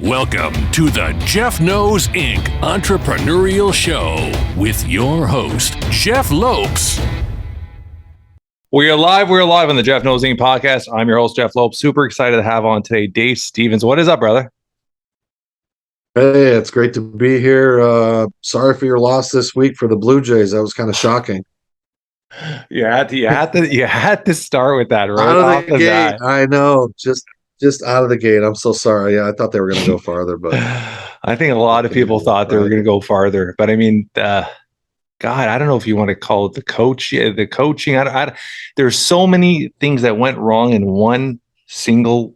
Welcome to the Jeff Knows Inc. Entrepreneurial Show with your host, Jeff Lopes. We are live on the Jeff Knows Inc. podcast. I'm your host, Jeff Lopes. Super excited to have on today Dave Stevens. What is up, brother? Hey, it's great to be here. Sorry for your loss this week for the Blue Jays. That was kind of shocking. You had to start with that right Out of off the gate. bat. I know, just out of the gate. I'm so sorry. Yeah, I thought they were going to go farther, but I think a lot of people thought they were going to go farther. But I mean, God, I don't know if you want to call it the coaching. There's so many things that went wrong in one single,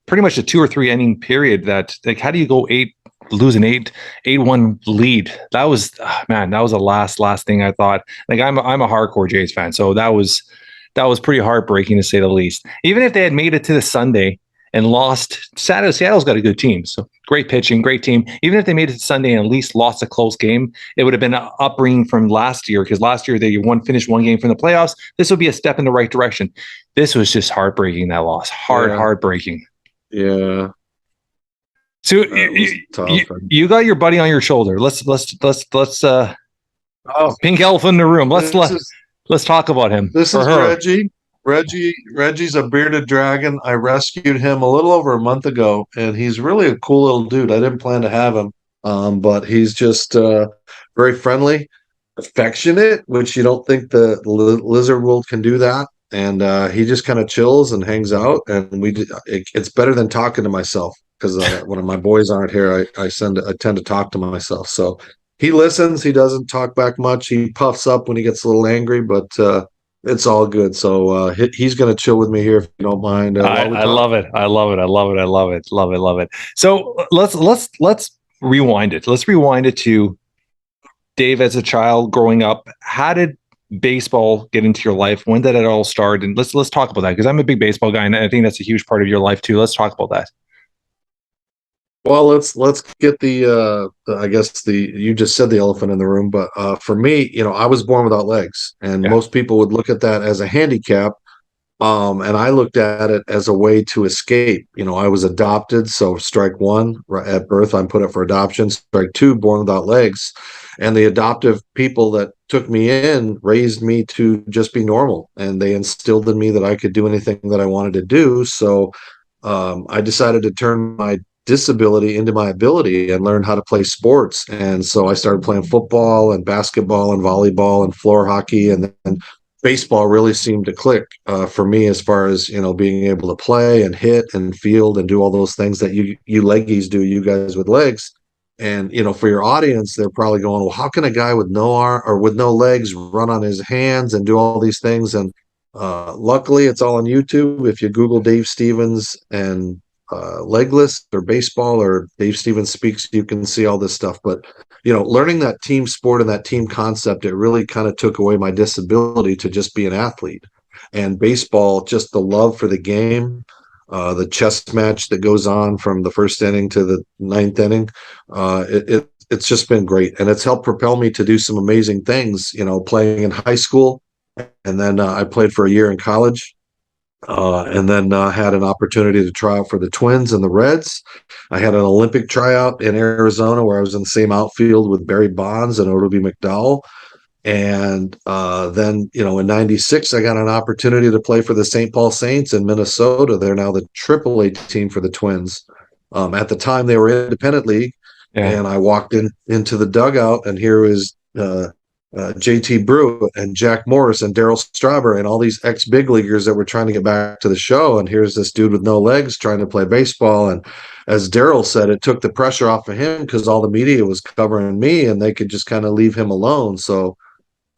pretty much a 2 or 3 inning period. That, like, how do you lose an 8-1 lead? That was the last thing I thought. Like, I'm a hardcore Jays fan, so that was pretty heartbreaking to say the least. Even if they had made it to the Sunday and lost, Seattle's got a good team, so great pitching, great team. Even if they made it to Sunday and at least lost a close game, it would have been an upbringing from last year, because last year they finished one game from the playoffs. This would be a step in the right direction. This was just heartbreaking, that loss. Heartbreaking. Yeah. So you got your buddy on your shoulder. Let's pink elephant in the room. Let's talk about him. This is Reggie. Reggie's a bearded dragon. I rescued him a little over a month ago, and he's really a cool little dude. I didn't plan to have him, but he's just very friendly, affectionate, which you don't think the lizard world can do that. And he just kind of chills and hangs out, and it's better than talking to myself, because when my boys aren't here, I tend to talk to myself. So he listens. He doesn't talk back much. He puffs up when he gets a little angry, but it's all good. So he's going to chill with me here, if you don't mind. I love it. Love it. So let's rewind it. Let's rewind it to Dave as a child growing up. How did baseball get into your life? When did it all start? And let's talk about that, because I'm a big baseball guy, and I think that's a huge part of your life too. Let's talk about that. Well, let's get you just said the elephant in the room, but for me, I was born without legs, and most people would look at that as a handicap. And I looked at it as a way to escape. I was adopted, so strike one at birth, I'm put up for adoption. Strike two, born without legs. And the adoptive people that took me in raised me to just be normal, and they instilled in me that I could do anything that I wanted to do. So I decided to turn my disability into my ability and learn how to play sports. And so I started playing football and basketball and volleyball and floor hockey, and then baseball really seemed to click for me, as far as being able to play and hit and field and do all those things that you leggies do, you guys with legs. And for your audience, they're probably going, well, how can a guy with no arm or with no legs run on his hands and do all these things? And luckily, it's all on YouTube. If you Google Dave Stevens and legless or baseball or Dave Stevens speaks, you can see all this stuff. But learning that team sport and that team concept, it really kind of took away my disability to just be an athlete. And baseball, just the love for the game, the chess match that goes on from the first inning to the ninth inning, it's just been great, and it's helped propel me to do some amazing things. Playing in high school, and then I played for a year in college. And then had an opportunity to try out for the Twins and the Reds. I had an Olympic tryout in Arizona, where I was in the same outfield with Barry Bonds and Odubie McDowell. And then, in '96, I got an opportunity to play for the St. Paul Saints in Minnesota. They're now the AAA team for the Twins. At the time, they were independent league. Yeah. And I walked into the dugout, and here was JT Brew and Jack Morris and Darryl Strawberry and all these ex-big leaguers that were trying to get back to the show. And here's this dude with no legs trying to play baseball. And as Darryl said, it took the pressure off of him, because all the media was covering me, and they could just kind of leave him alone. So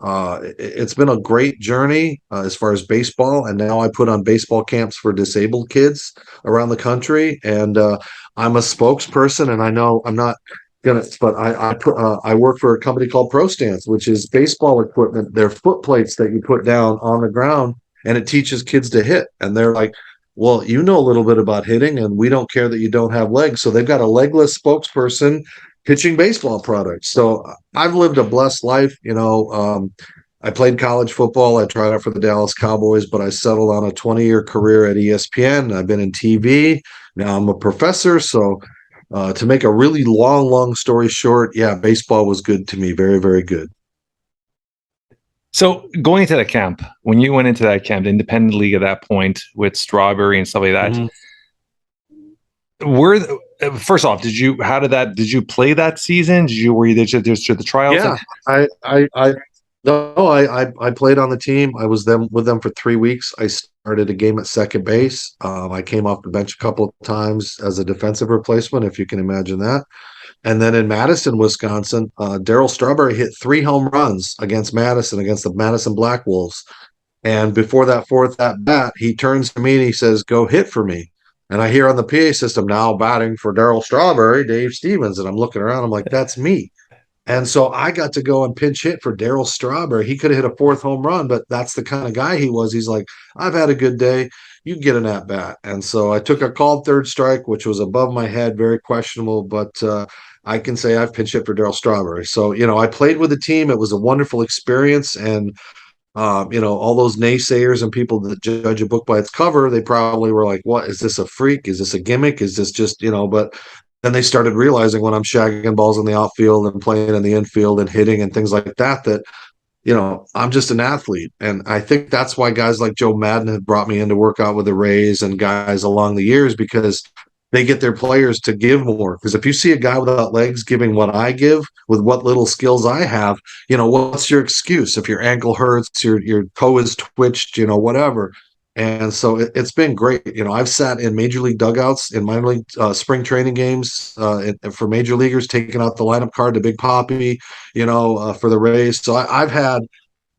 it's been a great journey as far as baseball. And now I put on baseball camps for disabled kids around the country. And I'm a spokesperson, and I know I'm not but I work for a company called Pro Stance, which is baseball equipment. They're foot plates that you put down on the ground, and it teaches kids to hit. And they're like, well, you know a little bit about hitting, and we don't care that you don't have legs. So they've got a legless spokesperson pitching baseball products. So I've lived a blessed life. I played college football. I tried out for the Dallas Cowboys, but I settled on a 20-year career at ESPN. I've been in TV. Now I'm a professor. So To make a really long story short, yeah, baseball was good to me. Very, very good. So going into that camp, when you went into that camp, the independent league at that point with Strawberry and stuff like that, first off, did you play that season? Were you just the tryouts? Yeah, I played on the team. I was with them for 3 weeks. I started a game at second base. I came off the bench a couple of times as a defensive replacement, if you can imagine that. And then in Madison, Wisconsin, Darryl Strawberry hit 3 home runs against Madison, against the Madison Black Wolves. And before that fourth at bat, he turns to me and he says, "Go hit for me." And I hear on the PA system, "Now batting for Darryl Strawberry, Dave Stevens." And I'm looking around, I'm like, that's me. And so I got to go and pinch hit for Darryl Strawberry. He could have hit a 4th home run, but that's the kind of guy he was. He's like, "I've had a good day. You get an at bat." And so I took a called third strike, which was above my head, very questionable, but I can say I've pinch hit for Darryl Strawberry. So, I played with the team. It was a wonderful experience. And, all those naysayers and people that judge a book by its cover, they probably were like, "What is this, a freak? Is this a gimmick? Is this just," but then they started realizing when I'm shagging balls in the outfield and playing in the infield and hitting and things like that, I'm just an athlete. And I think that's why guys like Joe Madden have brought me in to work out with the Rays and guys along the years, because they get their players to give more. Because if you see a guy without legs giving what I give with what little skills I have, what's your excuse? If your ankle hurts, your toe is twitched, whatever. And so it's been great. I've sat in major league dugouts in minor league spring training games for major leaguers, taking out the lineup card to Big Papi, for the Rays. So I've had,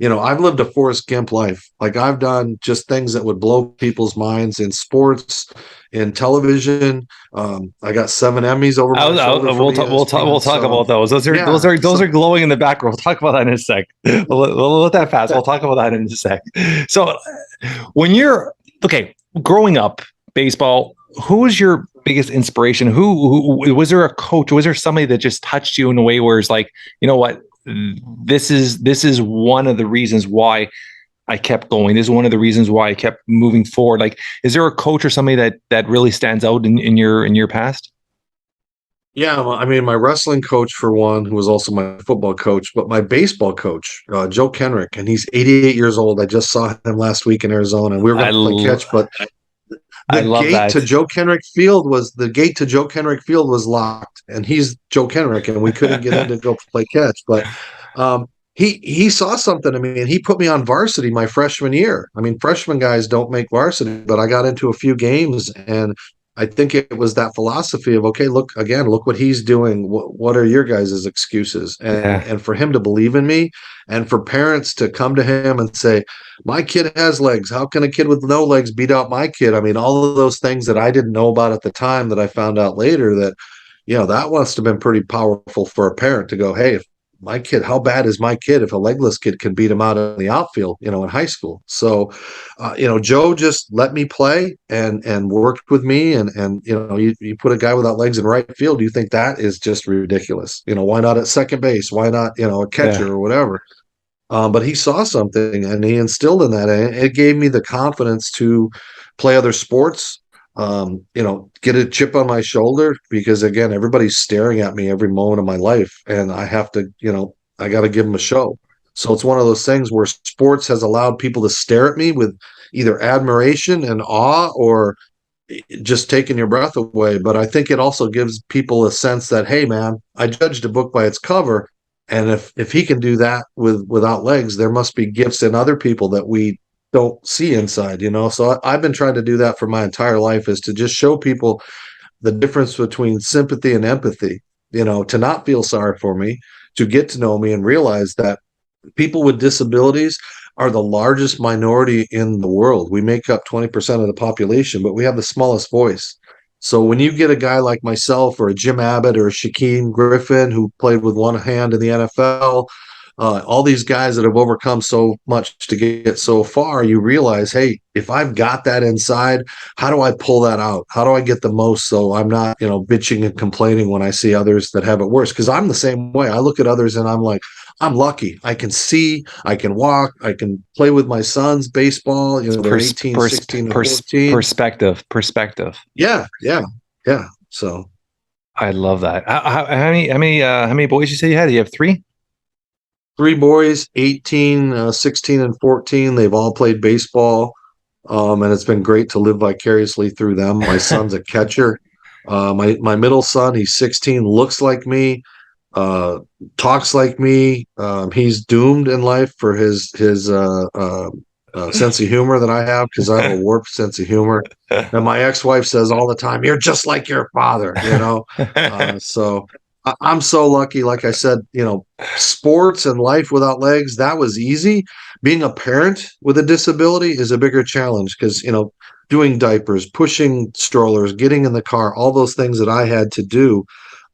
I've lived a Forrest Gump life. Like, I've done just things that would blow people's minds in sports, in television. I got 7 Emmys over my shoulder. We'll talk about those. Those are glowing in the background. We'll talk about that in a sec. We'll let that pass. We'll talk about that in a sec. So, when you're growing up, baseball, who was your biggest inspiration? Who was there a coach? Was there somebody that just touched you in a way where it's like, you know what, this is one of the reasons why I kept going. This is one of the reasons why I kept moving forward. Like, is there a coach or somebody that really stands out in your past? Yeah, I mean, my wrestling coach, for one, who was also my football coach, but my baseball coach, Joe Kenrick, and he's 88 years old. I just saw him last week in Arizona, and we were going to play catch, but the gate to Joe Kenrick Field was locked, and he's Joe Kenrick, and we couldn't get in to go play catch. But he saw something in me, and he put me on varsity my freshman year. I mean, freshman guys don't make varsity, but I got into a few games, and I think it was that philosophy of, okay, look what he's doing. What are your guys' excuses? And for him to believe in me, and for parents to come to him and say, "My kid has legs. How can a kid with no legs beat out my kid?" I mean, all of those things that I didn't know about at the time that I found out later, that, that must have been pretty powerful for a parent to go, "Hey, if my kid, how bad is my kid if a legless kid can beat him out in the outfield, in high school?" So, Joe just let me play and worked with me. And you put a guy without legs in right field, you think that is just ridiculous. Why not at second base? Why not, a catcher or whatever? But he saw something and he instilled in that. And it gave me the confidence to play other sports, get a chip on my shoulder, because again, everybody's staring at me every moment of my life, and I have to, I got to give them a show. So it's one of those things where sports has allowed people to stare at me with either admiration and awe, or just taking your breath away. But I think it also gives people a sense that, hey man, I judged a book by its cover. And if he can do that without legs, there must be gifts in other people that we don't see inside, So I've been trying to do that for my entire life, is to just show people the difference between sympathy and empathy, to not feel sorry for me, to get to know me and realize that people with disabilities are the largest minority in the world. We make up 20% of the population, but we have the smallest voice. So when you get a guy like myself, or a Jim Abbott, or a Shaquem Griffin, who played with one hand in the NFL, all these guys that have overcome so much to get so far, you realize, hey, if I've got that inside, how do I pull that out? How do I get the most, so I'm not, bitching and complaining when I see others that have it worse? Because I'm the same way. I look at others and I'm like, I'm lucky. I can see, I can walk, I can play with my sons baseball. They're 18, 16, and 14. Perspective. Yeah. So I love that. How many boys you say you had? You have three? Three boys, 18, 16, and 14. They've all played baseball. And it's been great to live vicariously through them. My son's a catcher. My middle son, he's 16, looks like me, uh, talks like me. He's doomed in life for his sense of humor that I have, because I have a warped sense of humor. And my ex-wife says all the time, "You're just like your father," you know. So I'm so lucky. Like I said, sports and life without legs, that was easy. Being a parent with a disability is a bigger challenge, because doing diapers, pushing strollers, getting in the car, all those things that I had to do,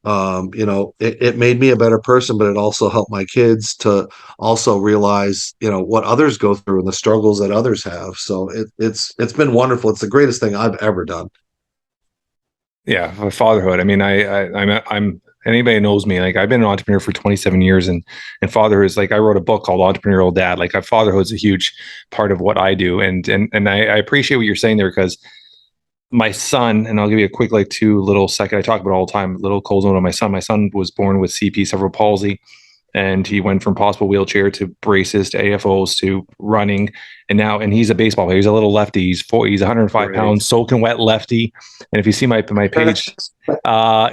it made me a better person, but it also helped my kids to also realize, what others go through and the struggles that others have. So it's been wonderful. It's the greatest thing I've ever done. Yeah, for fatherhood. I mean, I'm anybody knows me. Like, I've been an entrepreneur for 27 years, and fatherhood is like, I wrote a book called Entrepreneurial Dad. Like, fatherhood is a huge part of what I do, and I appreciate what you're saying there, because my son, and I'll give you a quick, like, 2 little second. I talk about it all the time. Little cold note on my son. My son was born with CP, cerebral palsy, and he went from possible wheelchair to braces to AFOs to running, and he's a baseball player. He's a little lefty. He's 105 Great. pounds, soaking wet lefty. And if you see my page,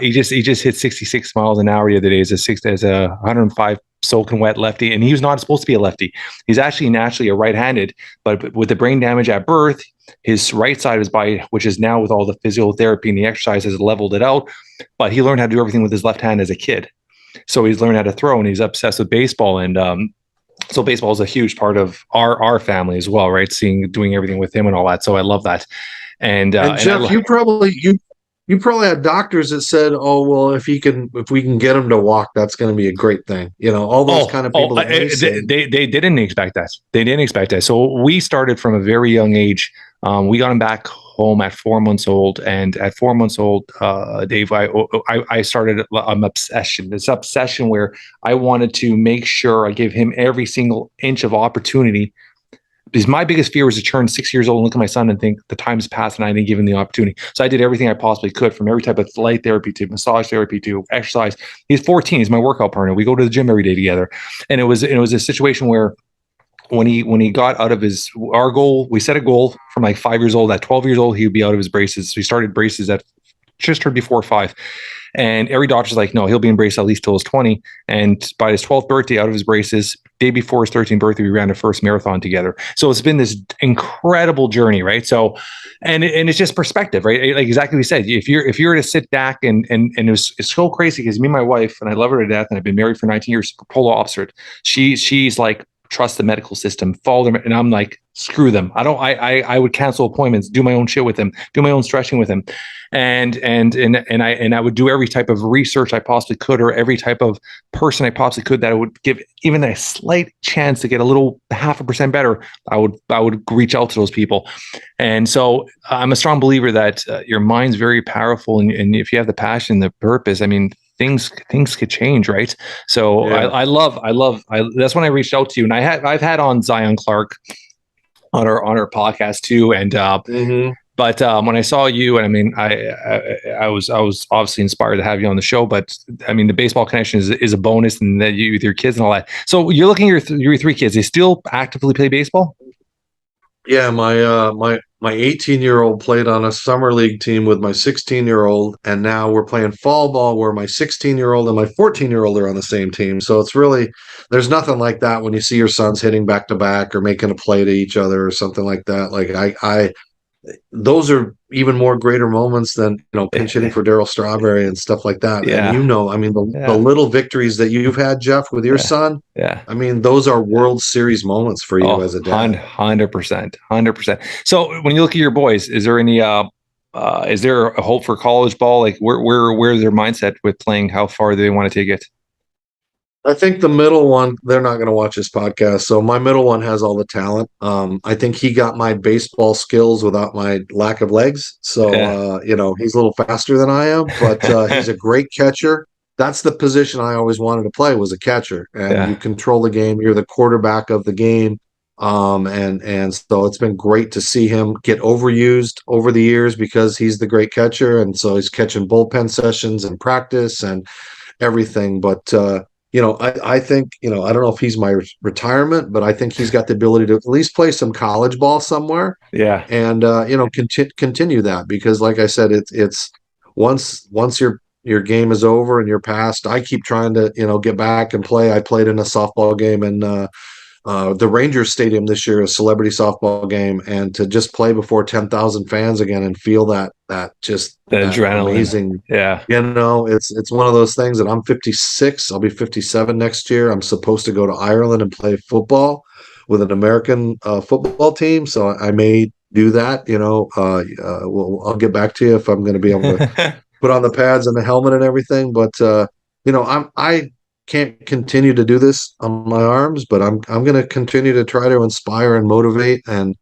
he just hit 66 miles an hour the other day as a 105 soaking wet lefty, and he was not supposed to be a lefty. He's actually naturally a right-handed, but with the brain damage at birth, his right side is which is now, with all the physiotherapy and the exercise, has leveled it out. But he learned how to do everything with his left hand as a kid. So he's learned how to throw, and he's obsessed with baseball. And so baseball is a huge part of our family as well, right? Doing everything with him and all that. So I love that. And Jeff, you probably had doctors that said, "Oh, well, if we can get him to walk, that's going to be a great thing." All those kind of people. They didn't expect that. They didn't expect that. So we started from a very young age. We got him back home at 4 months old, and at 4 months old, Dave, I started an obsession. This obsession where I wanted to make sure I give him every single inch of opportunity, because my biggest fear was to turn 6 years old and look at my son and think the time's passed and I didn't give him the opportunity. So I did everything I possibly could, from every type of light therapy to massage therapy to exercise. He's 14. He's my workout partner. We go to the gym every day together. And it was a situation where when he got out of our goal, we set a goal from like 5 years old. At 12 years old, he would be out of his braces. So he started braces at just turned before 5. And every doctor's like, no, he'll be in braces at least till his 20. And by his 12th birthday, out of his braces, day before his 13th birthday, we ran the first marathon together. So it's been this incredible journey, right? So, and it's just perspective, right? Like exactly what you said. If you're to sit back and it's so crazy, because me and my wife, and I love her to death, and I've been married for 19 years, polar opposite. She's like, trust the medical system, follow them, and I'm like, screw them. I would cancel appointments, do my own shit with him, do my own stretching with him, and I would do every type of research I possibly could, or every type of person I possibly could that I would give even a slight chance to get a little 0.5% better. I would reach out to those people. And so I'm a strong believer that your mind's very powerful, and if you have the passion, the purpose, I mean, things could change, right? So yeah. I love that's when I reached out to you, and I've had on Zion Clark on our podcast too, and but when I saw you, and I mean, I was obviously inspired to have you on the show, but I mean, the baseball connection is a bonus, and that you with your kids and all that. So you're looking at your 3 kids, they still actively play baseball? Yeah, my 18-year-old played on a summer league team with my 16-year-old, and now we're playing fall ball where my 16-year-old and my 14-year-old are on the same team. So it's really, there's nothing like that when you see your sons hitting back to back or making a play to each other or something like that. Like I those are even more greater moments than pinch hitting for Darryl Strawberry and stuff like that. Yeah. And I mean, the little victories that you've had, Jeff, with your son. Yeah. I mean, those are World Series moments for you as a dad. 100%. So when you look at your boys, is there any is there a hope for college ball? Like where's their mindset with playing? How far do they want to take it? I think the middle one, they're not going to watch this podcast. So my middle one has all the talent. I think he got my baseball skills without my lack of legs. So, he's a little faster than I am, but he's a great catcher. That's the position I always wanted to play, was a catcher. And you control the game. You're the quarterback of the game. And so it's been great to see him get overused over the years because he's the great catcher, and so he's catching bullpen sessions and practice and everything. But I think, I don't know if he's my retirement, but I think he's got the ability to at least play some college ball somewhere, Yeah. and continue that, because, like I said, it's once your game is over and you're past. I keep trying to get back and play. I played in a softball game in the Rangers Stadium this year, a celebrity softball game, and to just play before 10,000 fans again and feel that The that adrenaline. amazing. Yeah. It's one of those things that I'm 56. I'll be 57 next year. I'm supposed to go to Ireland and play football with an American football team, so I may do that. I'll get back to you if I'm going to be able to put on the pads and the helmet and everything. But I can't continue to do this on my arms, but I'm going to continue to try to inspire and motivate. And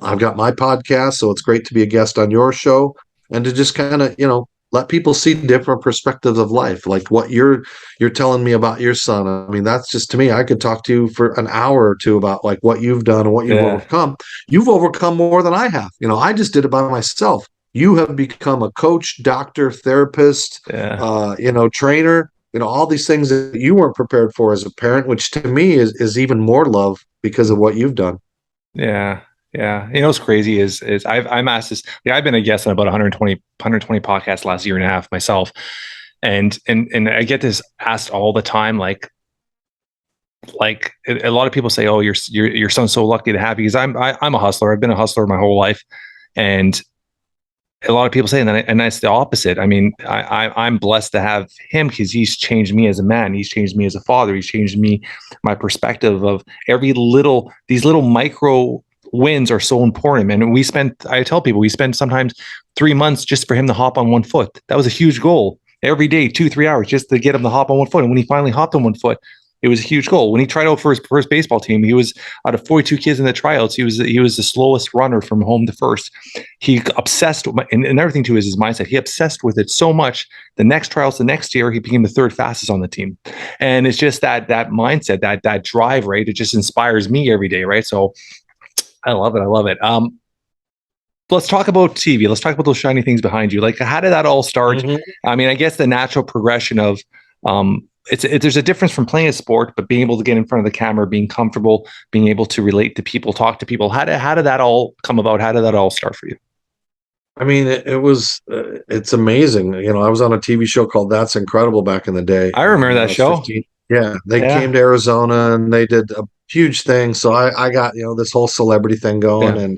I've got my podcast, so it's great to be a guest on your show and to just kind of let people see different perspectives of life, like what you're telling me about your son. I mean, that's just, to me, I could talk to you for an hour or two about like what you've done and what you've overcome. You've overcome more than I have. I just did it by myself. You have become a coach, doctor, therapist, trainer, all these things that you weren't prepared for as a parent, which to me is even more love because of what you've done. Yeah. Yeah. What's crazy is I'm asked this. Yeah, I've been a guest on about 120 podcasts last year and a half myself. And I get this asked all the time. Like a lot of people say, "Oh, your son's so lucky to have you." Because I'm a hustler. I've been a hustler my whole life. And a lot of people say, and that's the opposite. I mean, I'm blessed to have him because he's changed me as a man. He's changed me as a father. He's changed me, my perspective of these little micro wins are so important. And I tell people, we spend sometimes 3 months just for him to hop on one foot. That was a huge goal. Every day, 2-3 hours just to get him to hop on one foot. And when he finally hopped on one foot, it was a huge goal. When he tried out for his first baseball team, he was, out of 42 kids in the tryouts, he was the slowest runner from home to first. He obsessed, and everything too is his mindset. He obsessed with it so much. The next tryouts, the next year, he became the third fastest on the team. And it's just that mindset, that drive, right? It just inspires me every day, right? So I love it. I love it. Let's talk about TV. Let's talk about those shiny things behind you. Like, how did that all start? Mm-hmm. I mean, I guess the natural progression of there's a difference from playing a sport, but being able to get in front of the camera, being comfortable, being able to relate to people, talk to people. How did that all come about? How did that all start for you? I mean, it's amazing. I was on a TV show called That's Incredible back in the day. I remember that show. 15. Yeah, they came to Arizona and they did a huge thing. So I got this whole celebrity thing going, and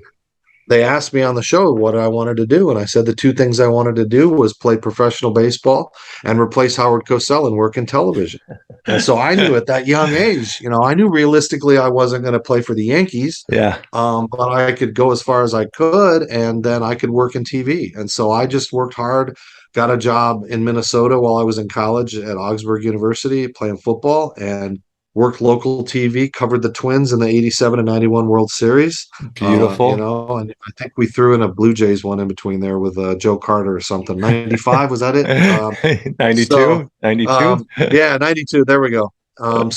they asked me on the show what I wanted to do. And I said the two things I wanted to do was play professional baseball and replace Howard Cosell and work in television. And so I knew at that young age, I knew realistically I wasn't going to play for the Yankees. Yeah. But I could go as far as I could, and then I could work in TV. And so I just worked hard, got a job in Minnesota while I was in college at Augsburg University playing football, and worked local TV, covered the Twins in the 87 and 91 World Series. Beautiful. And I think we threw in a Blue Jays one in between there with Joe Carter or something. 95, was that it? 92? 92? Yeah, 92. There we go. I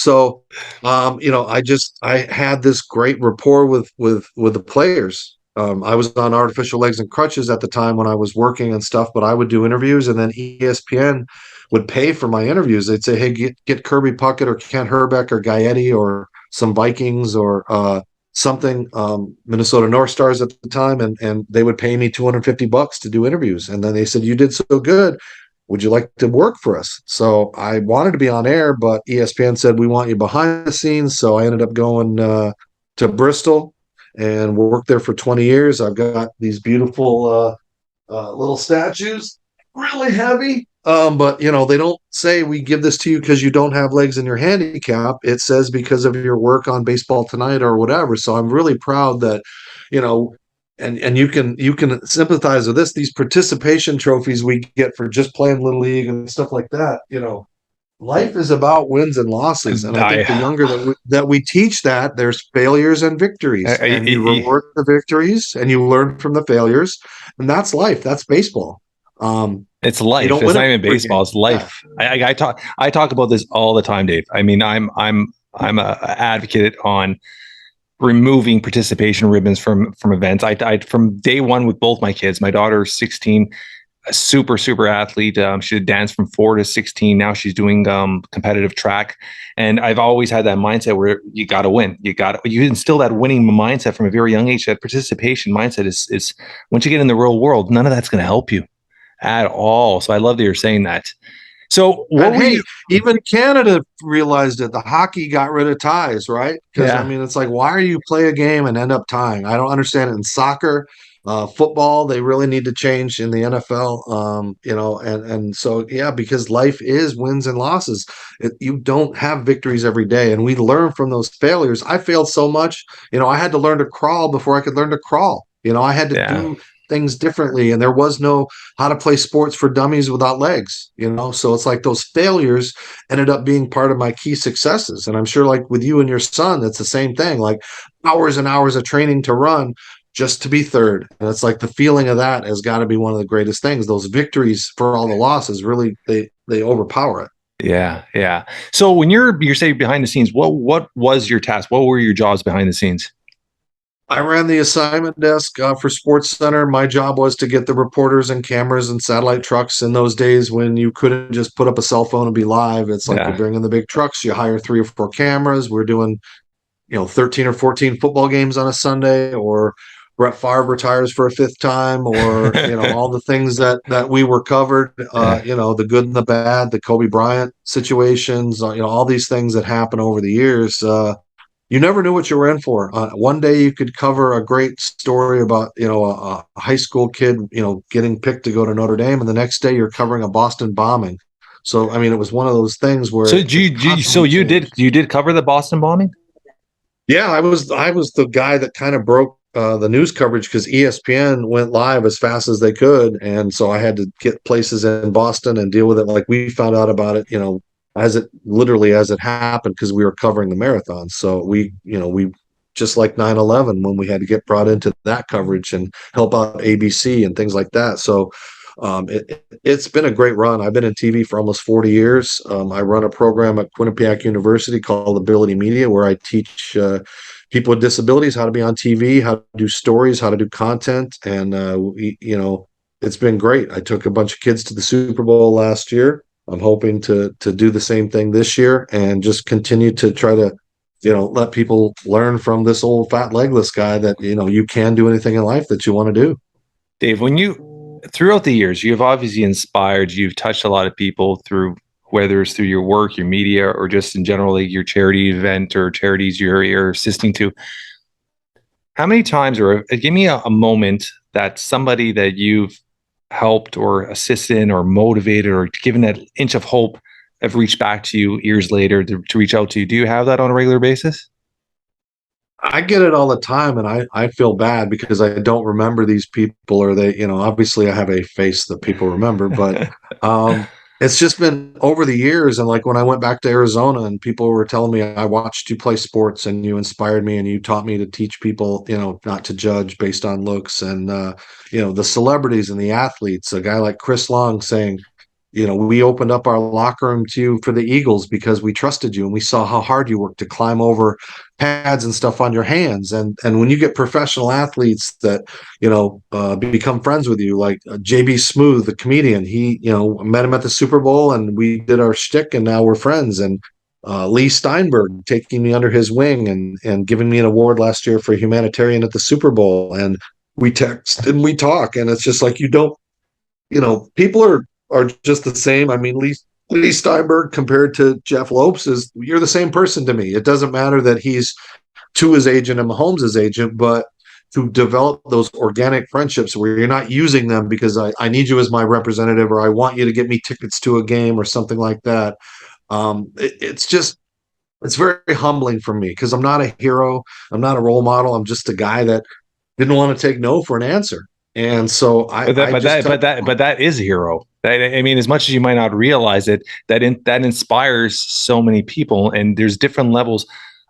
had this great rapport with the players. I was on artificial legs and crutches at the time when I was working and stuff, but I would do interviews, and then ESPN would pay for my interviews. They'd say, "Hey, get Kirby Puckett or Kent Herbeck or Gaetti or some Vikings or something, Minnesota North Stars at the time," and they would pay me $250 to do interviews. And then they said, "You did so good. Would you like to work for us?" So I wanted to be on air, but ESPN said, "We want you behind the scenes." So I ended up going to Bristol and worked there for 20 years. I've got these beautiful little statues, really heavy. But they don't say we give this to you because you don't have legs and you're handicapped. It says because of your work on Baseball Tonight or whatever. So I'm really proud that, and you can sympathize with this. These participation trophies we get for just playing Little League and stuff like that. Life is about wins and losses, and I think the younger that we teach that, there's failures and victories, and you reward the victories and you learn from the failures, and that's life. That's baseball. It's life. It's not even baseball. It's life. Yeah. I talk about this all the time, Dave. I mean, I'm an advocate on removing participation ribbons from events. I from day one with both my kids. My daughter's 16, a super athlete. She danced from 4 to 16. Now she's doing competitive track, and I've always had that mindset where you got to win. You instill that winning mindset from a very young age. That participation mindset is once you get in the real world, none of that's going to help you at all. So I love that you're saying that. So what And were hey, you? even Canada realized it. The hockey got rid of ties, right? Because I Yeah, mean, it's like, why are you play a game and end up tying? I don't understand it in soccer, football. They really need to change in the NFL. And so yeah, because life is wins and losses. You don't have victories every day, and we learn from those failures. I failed so much. I had to learn to crawl before I could learn to crawl. I had to yeah. do things differently, and there was no how to play sports for dummies without legs. So it's like those failures ended up being part of my key successes. And I'm sure, like with you and your son, it's the same thing, like hours and hours of training to run just to be third. And it's like the feeling of that has got to be one of the greatest things. Those victories for all the losses really they overpower it. Yeah. So when you're saying behind the scenes, what was your task? What were your jobs behind the scenes? I ran the assignment desk for Sports Center. My job was to get the reporters and cameras and satellite trucks. In those days when you couldn't just put up a cell phone and be live, it's like you Yeah. bring in the big trucks, you hire 3 or 4 cameras. We're doing 13 or 14 football games on a Sunday, or Brett Favre retires for a 5th time, or all the things that we were covered. Yeah. The good and the bad, the Kobe Bryant situations. All these things that happen over the years. You never knew what you were in for. One day you could cover a great story about a high school kid getting picked to go to Notre Dame, and the next day you're covering a Boston bombing. So I mean, it was one of those things where So it constantly changed. you did cover the Boston bombing? Yeah, I was the guy that kind of broke the news coverage because ESPN went live as fast as they could, and so I had to get places in Boston and deal with it. Like we found out about it, as it happened because we were covering the marathon. So we just like 9/11 when we had to get brought into that coverage and help out ABC and things like that. So it's been a great run. I've been in TV for almost 40 years. I run a program at Quinnipiac University called Ability Media, where I teach people with disabilities how to be on TV, how to do stories, how to do content. And, it's been great. I took a bunch of kids to the Super Bowl last year. I'm hoping to do the same thing this year and just continue to try to, let people learn from this old fat legless guy that, you can do anything in life that you want to do. Dave, when you throughout the years, you've obviously inspired, you've touched a lot of people through whether it's through your work, your media, or just in general, like your charity event or charities you're assisting to. How many times, or give me a moment that somebody that you've helped or assisted in or motivated or given that inch of hope have reached back to you years later to reach out to you? Do you have that on a regular basis? I get it all the time, and I feel bad because I don't remember these people, or they, obviously I have a face that people remember, but it's just been over the years. And like when I went back to Arizona and people were telling me, I watched you play sports and you inspired me and you taught me to teach people, not to judge based on looks. And, the celebrities and the athletes, a guy like Chris Long saying, we opened up our locker room to you for the Eagles because we trusted you and we saw how hard you worked to climb over pads and stuff on your hands. And when you get professional athletes that, become friends with you, like JB Smooth, the comedian, he, met him at the Super Bowl and we did our shtick and now we're friends. And Lee Steinberg taking me under his wing and giving me an award last year for humanitarian at the Super Bowl. And we text and we talk, and it's just like, people are just the same. I mean, Lee Steinberg compared to Jeff Lopes is, you're the same person to me. It doesn't matter that he's Tua's agent and Mahomes' agent, but to develop those organic friendships where you're not using them because I need you as my representative, or I want you to get me tickets to a game or something like that. It's very humbling for me because I'm not a hero. I'm not a role model. I'm just a guy that didn't want to take no for an answer. And so but that is a hero. I mean, as much as you might not realize it, that inspires so many people, and there's different levels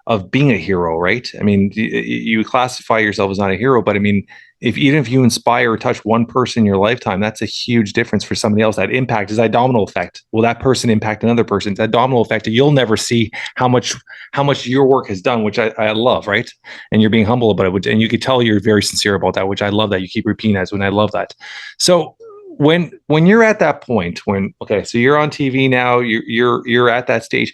of being a hero, right? I mean, you classify yourself as not a hero, but I mean, even if you inspire or touch one person in your lifetime, that's a huge difference for somebody else. That impact is that domino effect. Will that person impact another person? It's that domino effect. You'll never see how much your work has done, which I love, right? And you're being humble about it, and you could tell you're very sincere about that, which I love that you keep repeating that. When I love that. So when you're at that point, so you're on TV now, you're at that stage.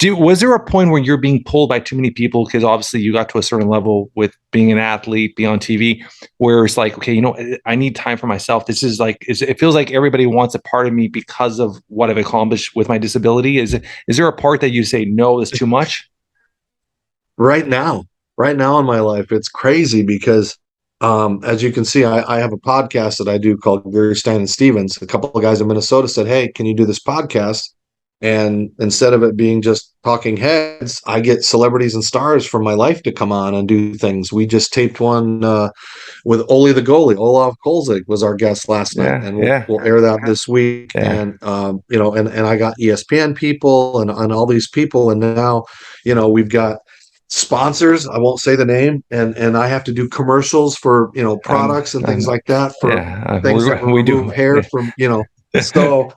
Was there a point where you're being pulled by too many people? Because obviously you got to a certain level with being an athlete, be on TV, where it's like, okay, I need time for myself. This is like, it feels like everybody wants a part of me because of what I've accomplished with my disability. Is there a part that you say, no, it's too much? Right now in my life, it's crazy because, as you can see, I have a podcast that I do called Gary Stein and Stevens. A couple of guys in Minnesota said, hey, can you do this podcast? And instead of it being just talking heads, I get celebrities and stars from my life to come on and do things. We just taped one with Ole the goalie. Olaf Kolzig was our guest last night, and we'll air that this week. Yeah. And and I got ESPN people and all these people, and now we've got sponsors. I won't say the name, and I have to do commercials for products and things like that for things that remove hair from So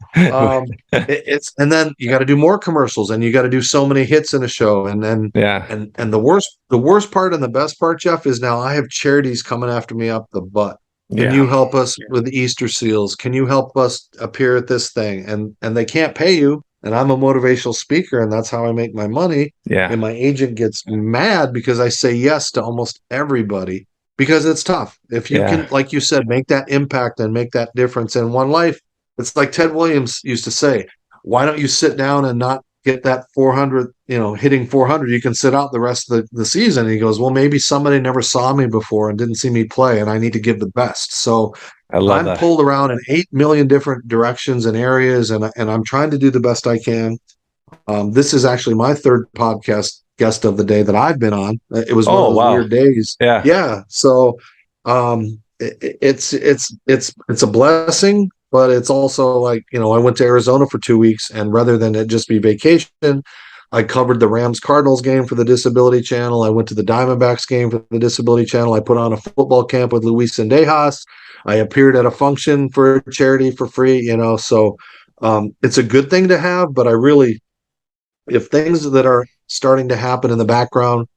it's, and then you got to do more commercials, and you got to do so many hits in a show, and then and the worst part and the best part, Jeff, is now I have charities coming after me up the butt. Can you help us with the Easter seals? Can you help us appear at this thing? And they can't pay you. And I'm a motivational speaker, and that's how I make my money. Yeah. And my agent gets mad because I say yes to almost everybody, because it's tough. If you can, like you said, make that impact and make that difference in one life. It's like Ted Williams used to say, why don't you sit down and not get that 400, hitting 400? You can sit out the rest of the season. And he goes, well, maybe somebody never saw me before and didn't see me play, and I need to give the best. So I'm pulled around in 8 million different directions and areas, and I'm trying to do the best I can. This is actually my third podcast guest of the day that I've been on. It was one of those weird days. Yeah. So it's a blessing. But it's also like, I went to Arizona for 2 weeks, and rather than it just be vacation, I covered the Rams-Cardinals game for the Disability Channel. I went to the Diamondbacks game for the Disability Channel. I put on a football camp with Luis Sendejas. I appeared at a function for a charity for free, So it's a good thing to have, but if things that are starting to happen in the background,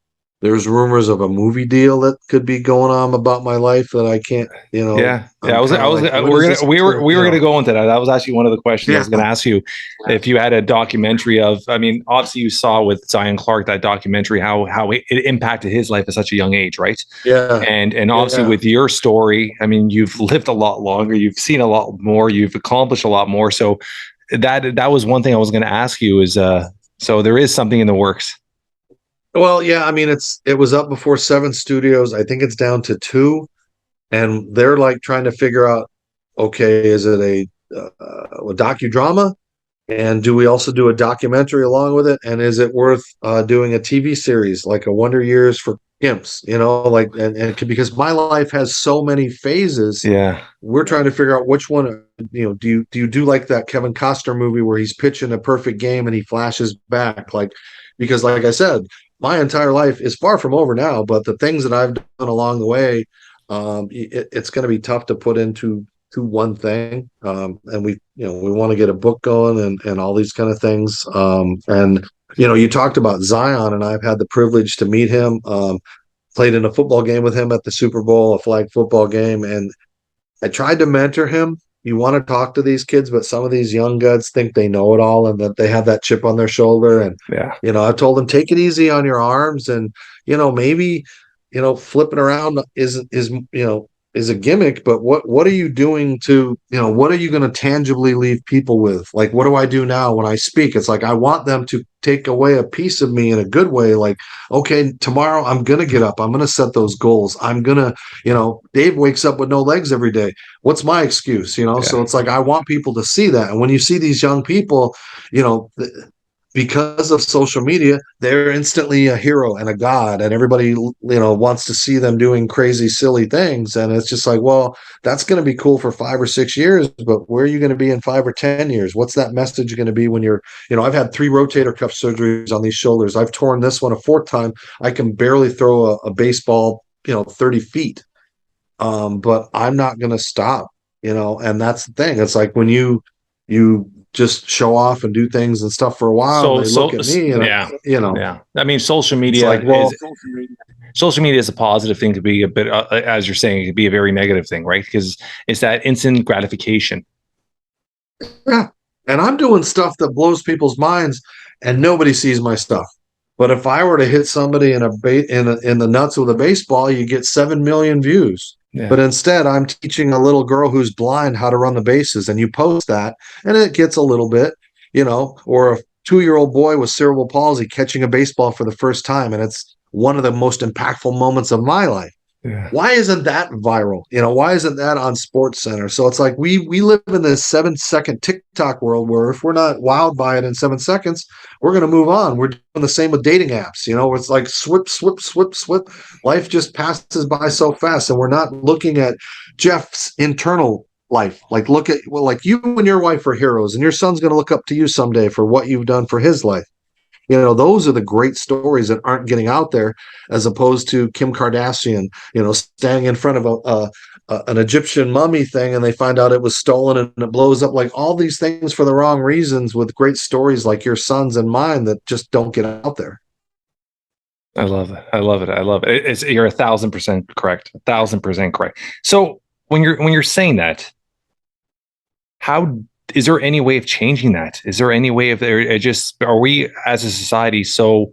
there's rumors of a movie deal that could be going on about my life that I can't, we were going to go into that. That was actually one of the questions I was going to ask you. If you had a documentary obviously you saw with Zion Clark, that documentary, how it impacted his life at such a young age, right? Yeah. And obviously with your story, you've lived a lot longer, you've seen a lot more, you've accomplished a lot more. So that was one thing I was going to ask you is, so there is something in the works. Well, yeah, it was up before 7 studios. I think it's down to 2, and they're like trying to figure out, okay, is it a docudrama, and do we also do a documentary along with it, and is it worth doing a TV series like a Wonder Years for Gimps, and because my life has so many phases. Yeah, we're trying to figure out which one. Do you do like that Kevin Costner movie where he's pitching a perfect game and he flashes back, because like I said, my entire life is far from over now, but the things that I've done along the way, it's going to be tough to put into one thing. And we want to get a book going and all these kind of things. And you talked about Zion, and I've had the privilege to meet him. Played in a football game with him at the Super Bowl, a flag football game, and I tried to mentor him. You want to talk to these kids, but some of these young guys think they know it all and that they have that chip on their shoulder. And, I told them, take it easy on your arms, and, maybe, flipping around is a gimmick, but what are you doing to, what are you going to tangibly leave people with? Like, what do I do now when I speak? It's like, I want them to take away a piece of me in a good way. Like, okay, tomorrow I'm going to get up. I'm going to set those goals. I'm going to, Dave wakes up with no legs every day. What's my excuse? So it's like, I want people to see that. And when you see these young people, because of social media, they're instantly a hero and a god, and everybody, wants to see them doing crazy, silly things. And it's just like, well, that's going to be cool for 5 or 6 years, but where are you going to be in 5 or 10 years? What's that message going to be when you're, I've had 3 rotator cuff surgeries on these shoulders. I've torn this one a fourth time. I can barely throw a baseball, 30 feet. But I'm not going to stop, and that's the thing. It's like when you just show off and do things and stuff for a while, and they look at me, and yeah, yeah. I mean, social media it's like, well, social media is a positive thing to be a bit, as you're saying, it could be a very negative thing, right? Because it's that instant gratification. yeah. And I'm doing stuff that blows people's minds, and nobody sees my stuff. But if I were to hit somebody in the nuts with a baseball, you get 7 million views. Yeah. But instead, I'm teaching a little girl who's blind how to run the bases, and you post that, and it gets a little bit, or a 2-year-old boy with cerebral palsy catching a baseball for the first time, and it's one of the most impactful moments of my life. Yeah. Why isn't that viral? Why isn't that on Sports Center? So it's like we live in this 7-second TikTok world where if we're not wowed by it in 7 seconds, we're going to move on. We're doing the same with dating apps. It's like swip, swip, swip, swip. Life just passes by so fast, and we're not looking at Jeff's internal life. Like, look at, well, like you and your wife are heroes, and your son's going to look up to you someday for what you've done for his life. Those are the great stories that aren't getting out there, as opposed to Kim Kardashian, standing in front of an Egyptian mummy thing, and they find out it was stolen and it blows up. Like, all these things for the wrong reasons, with great stories like your son's and mine that just don't get out there. I love it. I love it. I love it. You're 1,000% correct. 1,000% correct. So when you're saying that, how is there any way of changing that? Is there any way of are we as a society so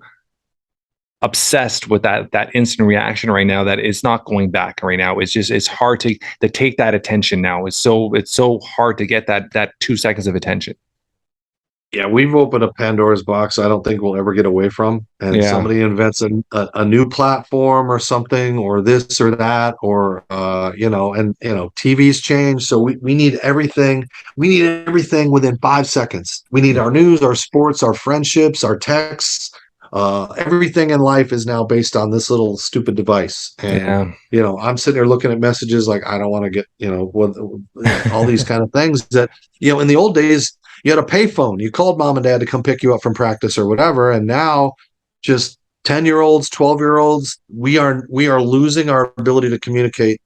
obsessed with that instant reaction right now that it's not going back right now? It's hard to take that attention now. It's so hard to get that 2 seconds of attention. Yeah, we've opened a Pandora's box I don't think we'll ever get away from. And somebody invents a new platform or something, or this or that, or TV's changed. So we need everything. We need everything within 5 seconds. We need our news, our sports, our friendships, our texts. Everything in life is now based on this little stupid device. And I'm sitting here looking at messages like, I don't want to get, all these kind of things that, in the old days, you had a payphone. You called mom and dad to come pick you up from practice or whatever. And now just 10-year-olds, 12-year-olds, we are losing our ability to communicate.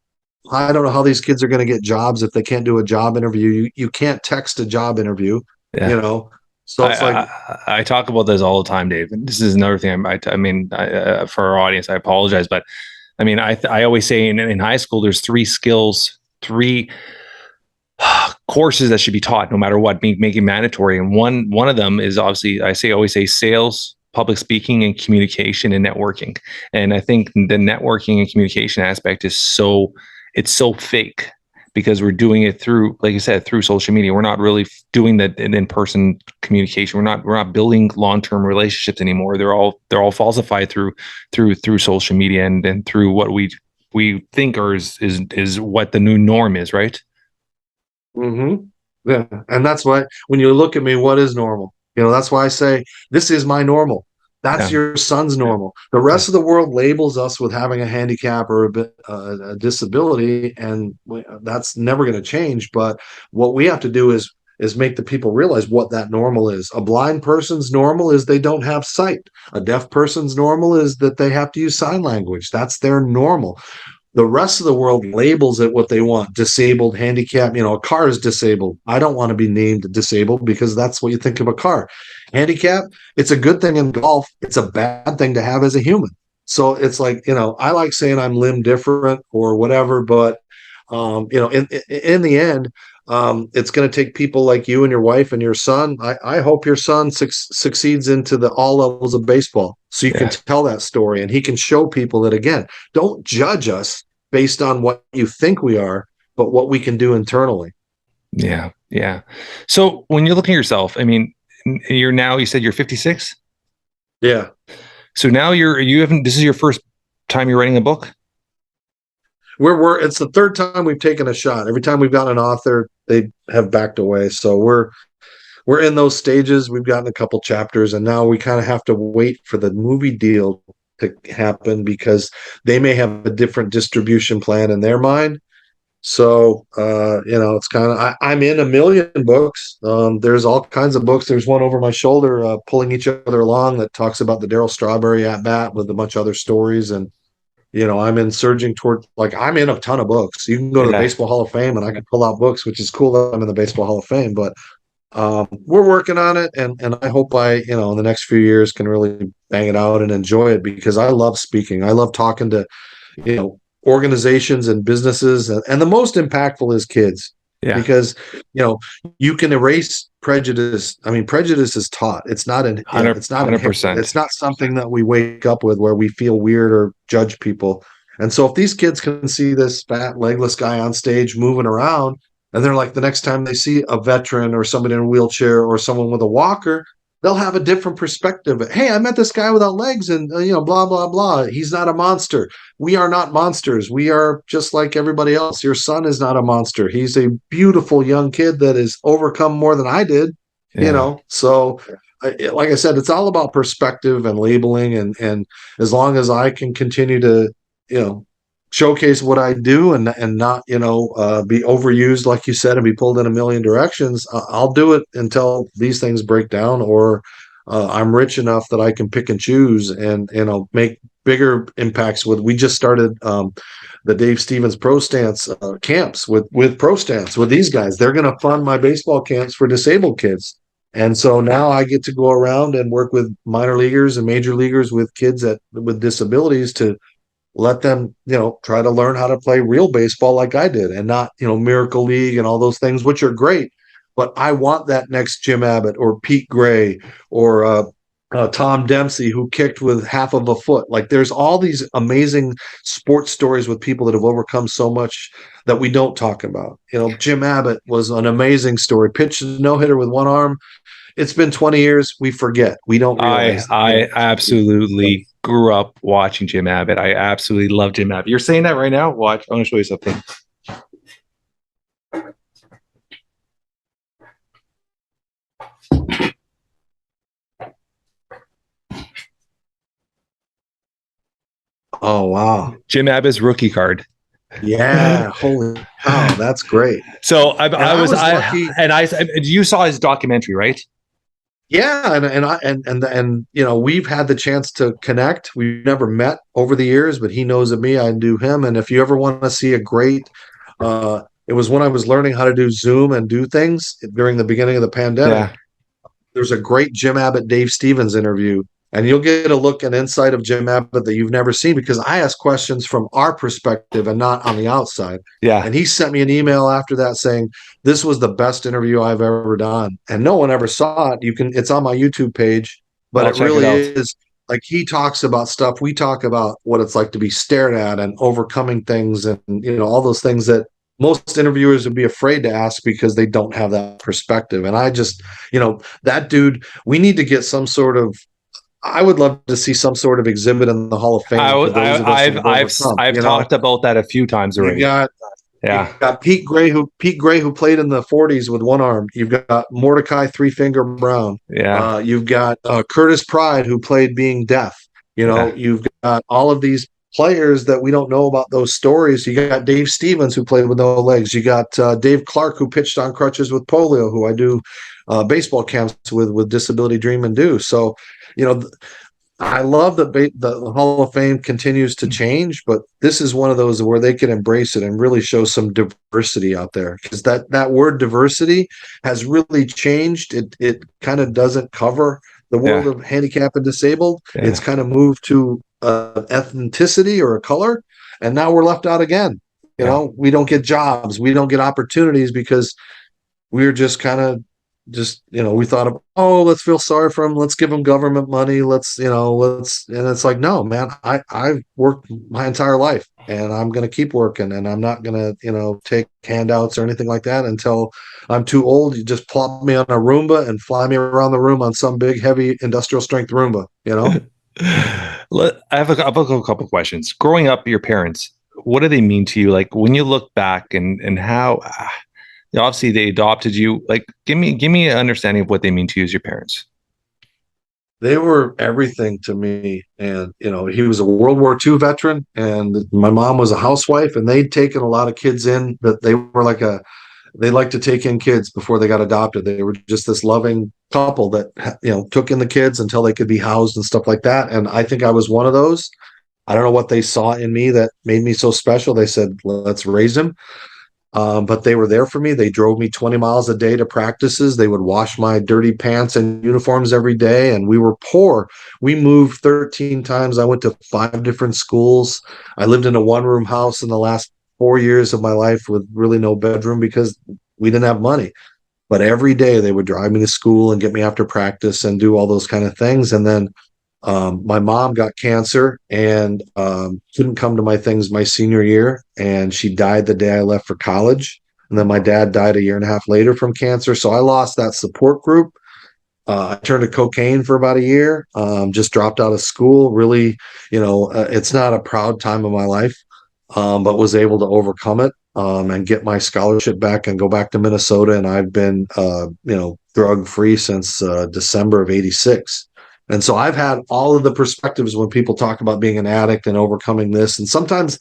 I don't know how these kids are going to get jobs if they can't do a job interview. You can't text a job interview, So it's I talk about this all the time, Dave. And this is another thing. For our audience, I apologize, but I mean, I always say in high school, there's 3 courses that should be taught no matter what, making mandatory. And one of them is obviously, always say sales, public speaking, and communication and networking. And I think the networking and communication aspect is so fake, because we're doing it through, like you said, through social media. We're not really doing that in-person communication. We're not building long-term relationships anymore. They're all falsified through social media and through what we think is what the new norm is, right? Mm-hmm. Yeah. And that's why when you look at me, what is normal? That's why I say this is my normal. That's your son's normal. The rest of the world labels us with having a handicap or a disability, and that's never going to change. But what we have to do is make the people realize what that normal is. A blind person's normal is they don't have sight. A deaf person's normal is that they have to use sign language. That's their normal. The rest of the world labels it what they want: disabled, handicap. A car is disabled. I don't want to be named disabled because that's what you think of a car. Handicap, it's a good thing in golf. It's a bad thing to have as a human. So it's like, I like saying I'm limb different or whatever, but in the end, it's going to take people like you and your wife and your son. I hope your son succeeds into all levels of baseball, so you can tell that story and he can show people that, again, don't judge us based on what you think we are, but what we can do internally. Yeah. Yeah. So when you're looking at yourself, I mean, you said you're 56. Yeah. So now this is your first time you're writing a book? It's the third time we've taken a shot. Every time we've gotten an author, they have backed away. So we're in those stages. We've gotten a couple chapters, and now we kind of have to wait for the movie deal to happen because they may have a different distribution plan in their mind. So, it's kind of, I'm in a million books. There's all kinds of books. There's one over my shoulder, pulling each other along, that talks about the Darryl Strawberry at bat with a bunch of other stories. And, I'm surging toward, like, I'm in a ton of books. You can go to the Baseball Hall of Fame and I can pull out books, which is cool that I'm in the Baseball Hall of Fame, but we're working on it. And I hope in the next few years can really bang it out and enjoy it, because I love speaking. I love talking to, organizations and businesses, and the most impactful is kids. Because you can erase prejudice. I mean, prejudice is taught. It's not it's not 100%. It's not something that we wake up with where we feel weird or judge people. And so if these kids can see this fat legless guy on stage moving around, and they're like, the next time they see a veteran or somebody in a wheelchair or someone with a walker, they'll have a different perspective. Hey, I met this guy without legs, and blah blah blah. He's not a monster. We are not monsters. We are just like everybody else. Your son is not a monster. He's a beautiful young kid that has overcome more than I did. So like I said, it's all about perspective and labeling, and as long as I can continue to showcase what I do and not be overused, like you said, and be pulled in a million directions, I'll do it until these things break down, or I'm rich enough that I can pick and choose and make bigger impacts. We just started the Dave Stevens Pro Stance camps with Pro Stance with these guys. They're going to fund my baseball camps for disabled kids. And so now I get to go around and work with minor leaguers and major leaguers with kids with disabilities to let them, try to learn how to play real baseball like I did, and not, Miracle League and all those things, which are great. But I want that next Jim Abbott or Pete Gray or Tom Dempsey, who kicked with half of a foot. Like, there's all these amazing sports stories with people that have overcome so much that we don't talk about. Jim Abbott was an amazing story. Pitched a no-hitter with one arm. It's been 20 years. We forget. We don't realize. I absolutely grew up watching Jim Abbott. I absolutely love Jim Abbott. You're saying that right now? Watch. I want to show you something. Oh, wow. Jim Abbott's rookie card. Yeah. Holy cow. That's great. So I was lucky. You saw his documentary, right? Yeah, and we've had the chance to connect. We've never met over the years, but he knows of me, I do him. And if you ever want to see a great, it was when I was learning how to do Zoom and do things during the beginning of the pandemic. Yeah. There's a great Jim Abbott, Dave Stevens interview, and you'll get a look and insight of Jim Abbott that you've never seen, because I ask questions from our perspective and not on the outside. Yeah. And he sent me an email after that saying, this was the best interview I've ever done. And no one ever saw it. It's on my YouTube page, but it really is, like, he talks about stuff. We talk about what it's like to be stared at and overcoming things, and all those things that most interviewers would be afraid to ask because they don't have that perspective. And I just, that dude, we need to get some sort of, I would love to see some sort of exhibit in the Hall of Fame. I've talked about that a few times already. You've got Pete Gray who played in the 40s with one arm. You've got Mordecai Three Finger Brown. Yeah. You've got Curtis Pride, who played being deaf. You've got all of these players that we don't know about those stories. You got Dave Stevens, who played with no legs. You got Dave Clark, who pitched on crutches with polio, who I do baseball camps with Disability Dream and Do. So, I love that the Hall of Fame continues to change, but this is one of those where they can embrace it and really show some diversity out there, because that word diversity has really changed. It kind of doesn't cover the world of handicapped and disabled. Yeah. It's kind of moved to ethnicity or a color, and now we're left out again. We don't get jobs, we don't get opportunities, because we're just kind of we thought of, let's feel sorry for them, let's give them government money, and it's like, no, man, I've worked my entire life, and I'm going to keep working, and I'm not going to take handouts or anything like that until I'm too old. You just plop me on a Roomba and fly me around the room on some big heavy industrial strength Roomba. I have a couple questions. Growing up, your parents, what do they mean to you? Like, when you look back and how obviously they adopted you. Like, give me an understanding of what they mean to you as your parents. They were everything to me. And, he was a World War II veteran, and my mom was a housewife, and they'd taken a lot of kids in, but they were they liked to take in kids before they got adopted. They were just this loving couple that, took in the kids until they could be housed and stuff like that. And I think I was one of those. I don't know what they saw in me that made me so special. They said, let's raise him. But they were there for me. They drove me 20 miles a day to practices. They would wash my dirty pants and uniforms every day. And we were poor. We moved 13 times. I went to 5 different schools. I lived in a one-room house in the last 4 years of my life with really no bedroom because we didn't have money. But every day they would drive me to school and get me after practice and do all those kind of things. And then my mom got cancer and couldn't come to my things my senior year, and she died the day I left for college. And then my dad died a year and a half later from cancer. So I lost that support group. I turned to cocaine for about a year, just dropped out of school. Really, it's not a proud time of my life, but was able to overcome it and get my scholarship back and go back to Minnesota. And I've been, drug free since December of '86. And so I've had all of the perspectives when people talk about being an addict and overcoming this. And sometimes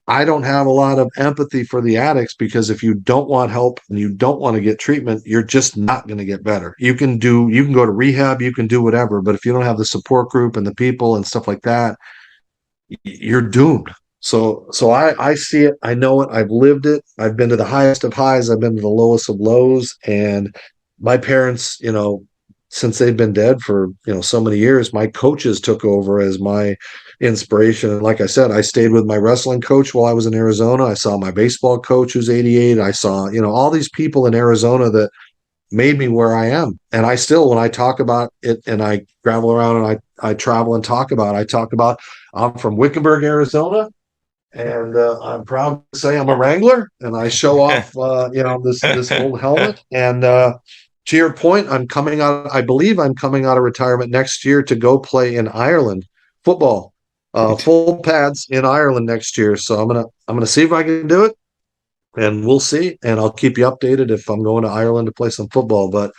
I don't have a lot of empathy for the addicts, because if you don't want help and you don't want to get treatment, you're just not going to get better. You can go to rehab, you can do whatever, but if you don't have the support group and the people and stuff like that, you're doomed. So I see it. I know it. I've lived it. I've been to the highest of highs. I've been to the lowest of lows. And my parents, since they've been dead for so many years, my coaches took over as my inspiration. And like I said, I stayed with my wrestling coach while I was in Arizona. I saw my baseball coach who's 88. I saw all these people in Arizona that made me where I am. And I still, when I talk about it and I travel around and I travel and talk about I'm from Wickenburg, Arizona. And I'm proud to say I'm a Wrangler, and I show off this old helmet. And to your point, I believe I'm coming out of retirement next year to go play in Ireland football, full pads in Ireland next year. So I'm gonna see if I can do it, and we'll see. And I'll keep you updated if I'm going to Ireland to play some football. But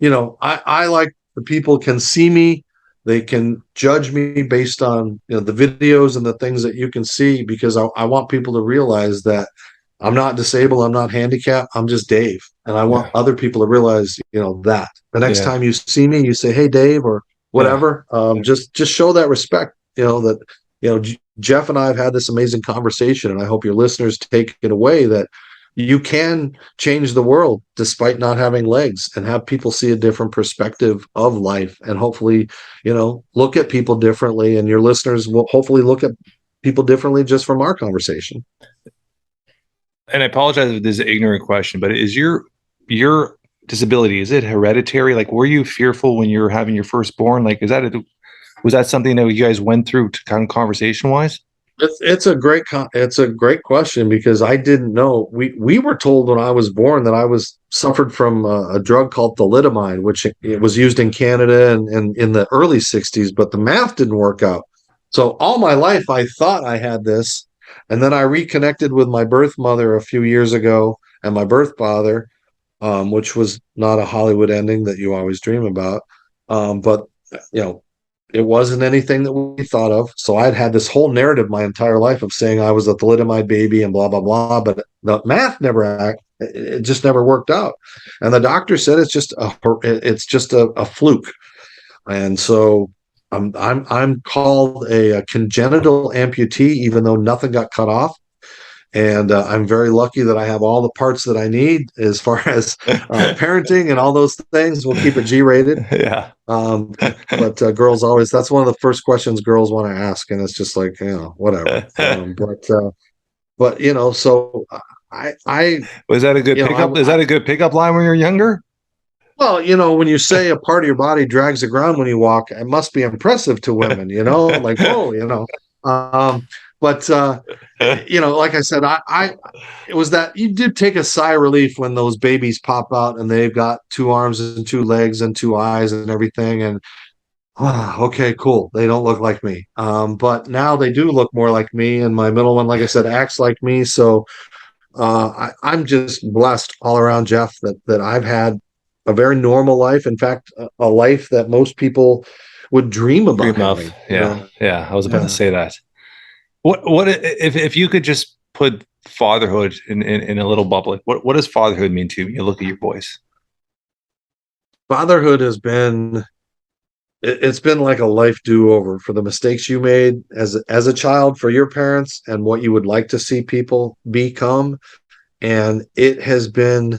I like the people can see me. They can judge me based on the videos and the things that you can see, because I want people to realize that I'm not disabled. I'm not handicapped. I'm just Dave. And I want other people to realize, that the next time you see me, you say, "Hey, Dave," or whatever. Just show that respect, Jeff and I have had this amazing conversation, and I hope your listeners take it away that you can change the world despite not having legs, and have people see a different perspective of life, and hopefully, look at people differently. And your listeners will hopefully look at people differently just from our conversation. And I apologize if this is an ignorant question, but is your disability, is it hereditary? Like, were you fearful when you were having your firstborn? Like, was that something that you guys went through kind of conversation wise? It's a great question, because I didn't know. We were told when I was born that I suffered from a drug called thalidomide, which it was used in Canada and in the early '60s, but the math didn't work out. So all my life I thought I had this, and then I reconnected with my birth mother a few years ago and my birth father, which was not a Hollywood ending that you always dream about, but it wasn't anything that we thought of. So I'd had this whole narrative my entire life of saying I was a thalidomide baby and blah, blah, blah. But the math it just never worked out. And the doctor said it's just a fluke. And so I'm called a congenital amputee, even though nothing got cut off. And I'm very lucky that I have all the parts that I need as far as parenting and all those things. We'll keep it G-rated. Yeah. But girls always, that's one of the first questions girls want to ask. And it's just like, whatever. But so I was that a good pickup? Is that a good pickup line when you're younger? Well, when you say a part of your body drags the ground when you walk, it must be impressive to women, like, whoa, But like I said, it was that you did take a sigh of relief when those babies pop out and they've got 2 arms and 2 legs and 2 eyes and everything. And okay, cool. They don't look like me. But now they do look more like me. And my middle one, like I said, acts like me. So, I'm just blessed all around, Jeff, that I've had a very normal life. In fact, a life that most people would dream about Dream of. having. Yeah. Yeah. I was about to Yeah. say that. What if you could just put fatherhood in a little bubble? What does fatherhood mean to you? You look at your boys. Fatherhood has been it's been like a life do-over for the mistakes you made as a child for your parents and what you would like to see people become. And it's been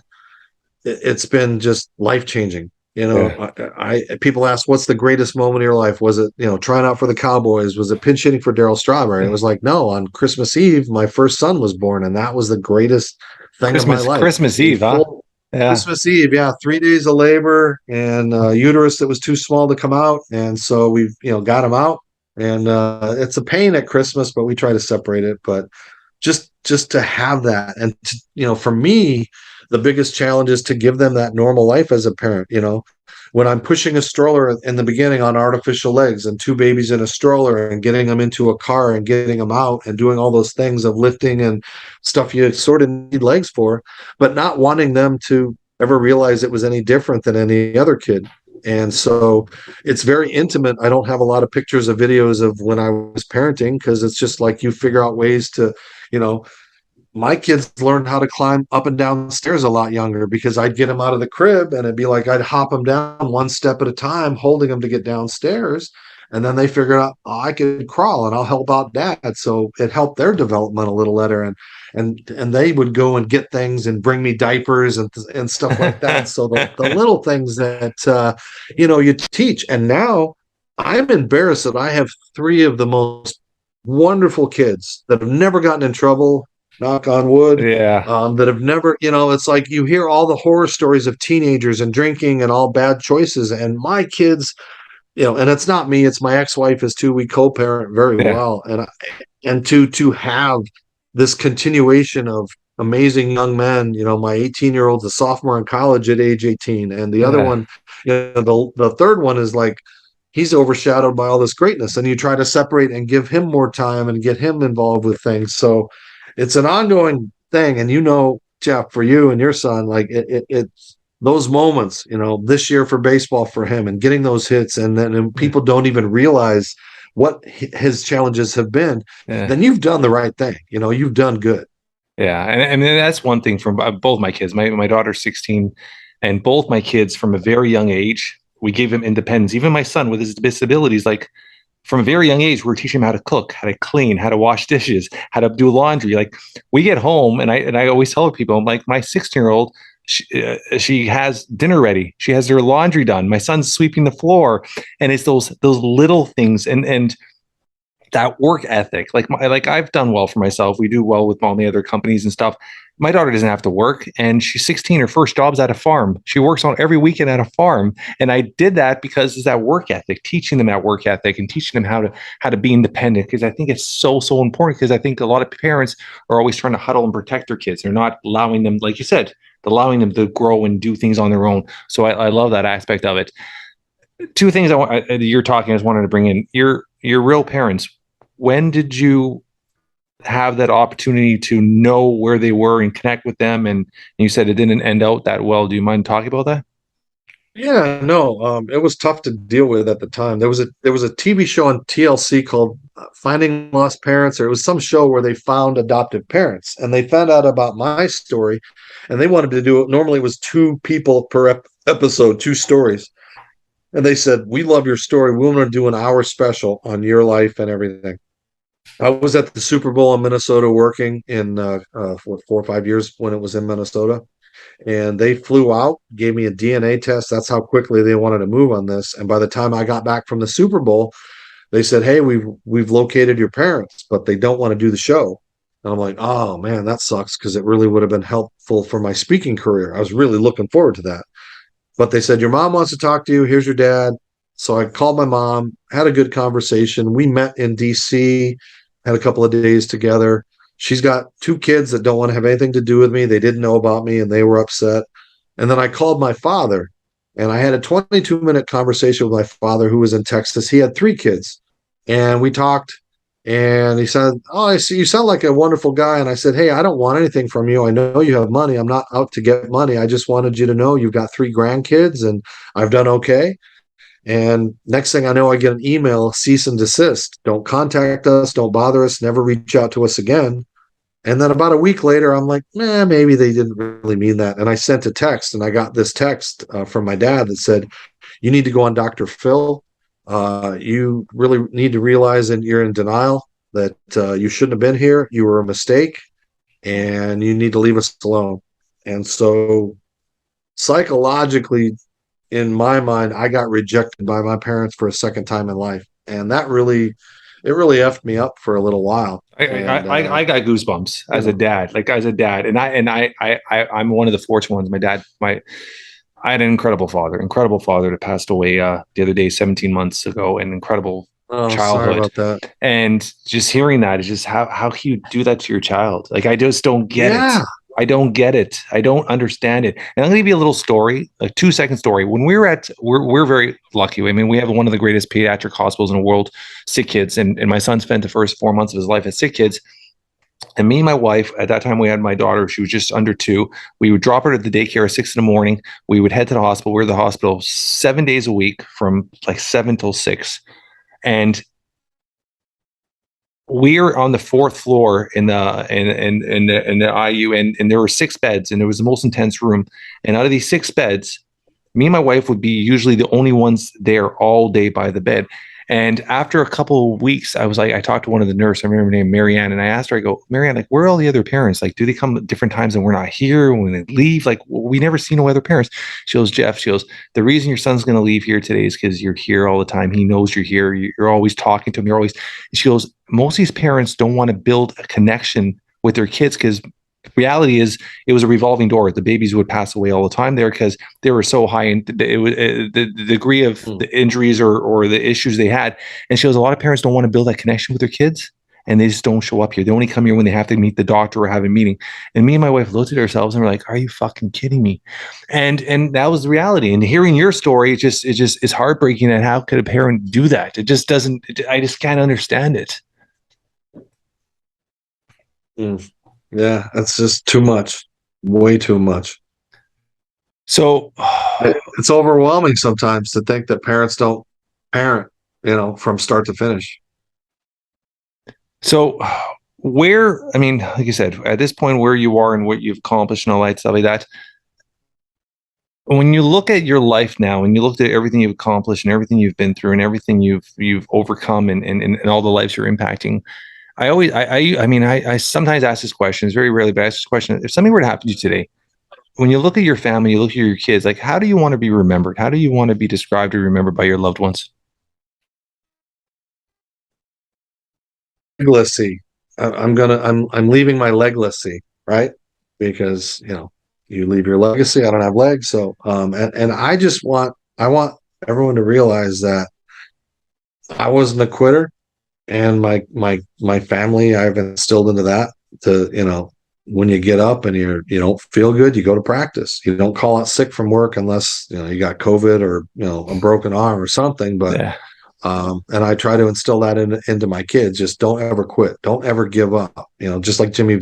just life-changing. Yeah. People ask, what's the greatest moment of your life? Was it, trying out for the Cowboys? Was it pinch hitting for Daryl Strawberry? It was like, no, on Christmas Eve, my first son was born, and that was the greatest thing of my life. Christmas A Eve, huh? full Yeah. Christmas Eve, yeah, 3 days of labor and uterus that was too small to come out, and so we've got him out, and it's a pain at Christmas, but we try to separate it. But just to have that, and for me, the biggest challenge is to give them that normal life as a parent. When I'm pushing a stroller in the beginning on artificial legs and two babies in a stroller and getting them into a car and getting them out and doing all those things of lifting and stuff you sort of need legs for, but not wanting them to ever realize it was any different than any other kid. And so it's very intimate. I don't have a lot of pictures or videos of when I was parenting, because it's just like you figure out ways to, you know, my kids learned how to climb up and down stairs a lot younger, because I'd get them out of the crib and it'd be like I'd hop them down one step at a time, holding them to get downstairs. And then they figured out, oh, I could crawl and I'll help out dad. So it helped their development a little better. And they would go and get things and bring me diapers and stuff like that. So the little things that you teach. And now I'm embarrassed that I have three of the most wonderful kids that have never gotten in trouble, knock on wood, Yeah. that have never, it's like you hear all the horror stories of teenagers and drinking and all bad choices. And my kids, and it's not me, it's my ex-wife is too. We co-parent very Yeah. well. And to have this continuation of amazing young men, my 18-year-old's a sophomore in college at age 18. And the other Yeah. one, the third one is like, he's overshadowed by all this greatness, and you try to separate and give him more time and get him involved with things. So it's an ongoing thing. And Jeff, for you and your son, like it's those moments, this year for baseball for him and getting those hits, and then people don't even realize what his challenges have been. Yeah. Then you've done the right thing. You've done good. Yeah, and that's one thing from both my kids. My daughter's 16, and both my kids from a very young age, we gave them independence. Even my son with his disabilities, like from a very young age, we're teaching him how to cook, how to clean, how to wash dishes, how to do laundry. Like we get home, and I always tell people, I'm like, my 16-year-old, she has dinner ready, she has her laundry done. My son's sweeping the floor, and it's those little things, and that work ethic. Like I've done well for myself. We do well with all the other companies and stuff. My daughter doesn't have to work, and she's 16. Her first job's at a farm. She works on every weekend at a farm. And I did that because it's that work ethic, teaching them that work ethic and teaching them how to be independent. Because I think it's so important, because I think a lot of parents are always trying to huddle and protect their kids. They're not allowing them, like you said, allowing them to grow and do things on their own. So I love that aspect of it. Two things you're talking, I just wanted to bring in. Your real parents, when did you have that opportunity to know where they were and connect with them? And you said it didn't end out that well. Do you mind talking about that? Yeah, no, it was tough to deal with at the time. There was a TV show on TLC called Finding Lost Parents, or it was some show where they found adoptive parents, and they found out about my story, and they wanted to do it. Normally, it was two people per episode, two stories, and they said, "We love your story. We want to do an hour special on your life and everything." I was at the Super Bowl in Minnesota working in 4 or 5 years when it was in Minnesota, and they flew out, gave me a DNA test. That's how quickly they wanted to move on this. And by the time I got back from the Super Bowl, they said, "Hey, we've located your parents, but they don't want to do the show." And I'm like, "Oh man, that sucks," because it really would have been helpful for my speaking career. I was really looking forward to that. But they said, "Your mom wants to talk to you. Here's your dad." So I called my mom, had a good conversation. We met in DC, had a couple of days together. She's got two kids that don't want to have anything to do with me. They didn't know about me and they were upset. And then I called my father, and I had a 22-minute conversation with my father, who was in Texas. He had three kids, and we talked And he said, "Oh, I see. You sound like a wonderful guy." And I said, "Hey, I don't want anything from you. I know you have money. I'm not out to get money. I just wanted you to know you've got 3 grandkids and I've done okay." And next thing I know, I get an email, cease and desist. Don't contact us. Don't bother us. Never reach out to us again. And then about a week later, I'm like, maybe they didn't really mean that. And I sent a text, and I got this text from my dad that said, "You need to go on Dr. Phil. You really need to realize that you're in denial, that you shouldn't have been here. You were a mistake, and you need to leave us alone." And so psychologically, in my mind, I got rejected by my parents for a second time in life. And it really effed me up for a little while. And, I got goosebumps as a dad, I'm one of the fortunate ones. I had an incredible father that passed away the other day, 17 months ago, an incredible childhood. Sorry about that. And just hearing that is just how can you do that to your child? Like, I just don't get it. I don't get it. I don't understand it. And I'm going to give you a little story, a 2-second story. When we're very lucky. I mean, we have one of the greatest pediatric hospitals in the world, sick kids. And my son spent the first 4 months of his life at sick kids. And me and my wife, at that time, we had my daughter. She was just under 2. We would drop her at the daycare at 6 in the morning. We would head to the hospital. We were at the hospital 7 days a week from like 7 till 6. And we are on the 4th floor in the IU, and there were 6 beds, and it was the most intense room. And out of these 6 beds, me and my wife would be usually the only ones there all day by the bed. And after a couple of weeks, I talked to one of the nurses, I remember her name, Marianne, and I asked her, I go, "Marianne, like, where are all the other parents? Like, do they come at different times and we're not here when they leave? Like, we never see no other parents." She goes, "Jeff," she goes, "the reason your son's going to leave here today is because you're here all the time. He knows you're here. You're always talking to him. You're always," she goes, "most of these parents don't want to build a connection with their kids because reality is it was a revolving door. The babies would pass away all the time there because they were so high in the degree of the injuries or the issues they had." And she goes, "A lot of parents don't want to build that connection with their kids, and they just don't show up here. They only come here when they have to meet the doctor or have a meeting." And me and my wife looked at ourselves and we're like, "Are you fucking kidding me?" And that was the reality. And hearing your story, it just is heartbreaking. And how could a parent do that? It just doesn't. I just can't understand it. Yeah, that's just too much, way too much. So it's overwhelming sometimes to think that parents don't parent, from start to finish. So I mean, like you said, at this point where you are and what you've accomplished and all that stuff like that, when you look at your life now and you look at everything you've accomplished and everything you've been through and everything you've overcome and all the lives you're impacting, I sometimes ask this question. It's very rarely, but I ask this question: if something were to happen to you today, when you look at your family, you look at your kids, like, how do you want to be remembered? How do you want to be described or remembered by your loved ones? Legacy. I'm leaving my legacy, right? Because you leave your legacy. I don't have legs, so and I want everyone to realize that I wasn't a quitter. And my family, I've instilled into that when you get up and you don't feel good, you go to practice. You don't call out sick from work unless you got COVID or a broken arm or something. But and I try to instill that into my kids. Just don't ever quit. Don't ever give up. Just like Jimmy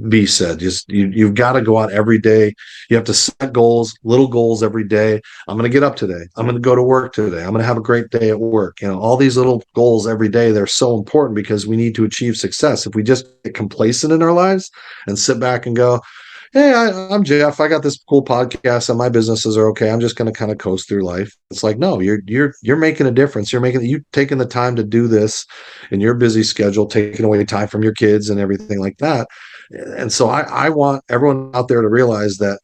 B said, just you've got to go out every day. You have to set goals, little goals every day. I'm going to get up today. I'm going to go to work today. I'm going to have a great day at work. All these little goals every day, they're so important because we need to achieve success. If we just get complacent in our lives and sit back and go, "Hey, I'm Jeff. I got this cool podcast and my businesses are okay. I'm just going to kind of coast through life." It's like, no, you're making a difference. You taking the time to do this in your busy schedule, taking away time from your kids and everything like that. And so I want everyone out there to realize that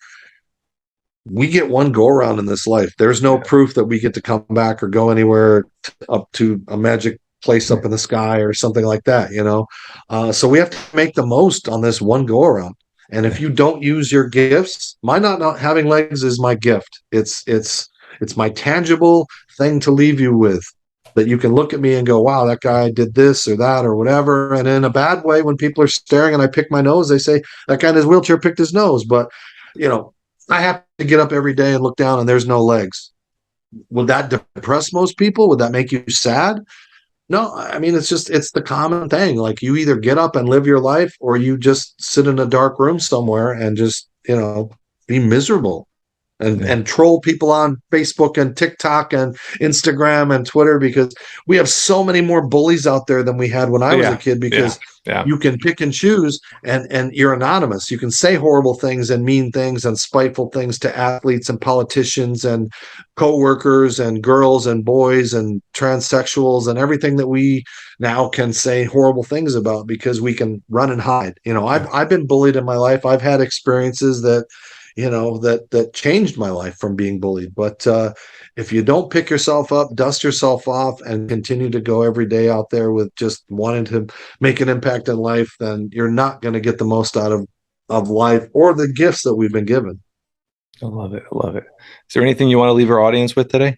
we get one go around in this life. There's no proof that we get to come back or go anywhere up to a magic place up in the sky or something like that, so we have to make the most on this one go around. And if you don't use your gifts, my not having legs is my gift. It's my tangible thing to leave you with, that you can look at me and go, "Wow, that guy did this or that or whatever." And in a bad way, when people are staring and I pick my nose, they say, "That guy in his wheelchair picked his nose." But, I have to get up every day and look down and there's no legs. Would that depress most people? Would that make you sad? No, I mean, it's the common thing. Like, you either get up and live your life, or you just sit in a dark room somewhere and just, be miserable Yeah. and troll people on Facebook and TikTok and Instagram and Twitter, because we have so many more bullies out there than we had when I was a Yeah. kid, Yeah. because Yeah. you can pick and choose, and you're anonymous. You can say horrible things and mean things and spiteful things to athletes and politicians and coworkers and girls and boys and transsexuals and everything that we now can say horrible things about, because we can run and hide. I've been bullied in my life. I've had experiences that that changed my life from being bullied. But if you don't pick yourself up, dust yourself off, and continue to go every day out there with just wanting to make an impact in life, then you're not going to get the most out of life or the gifts that we've been given. I love it. I love it. Is there anything you want to leave our audience with today?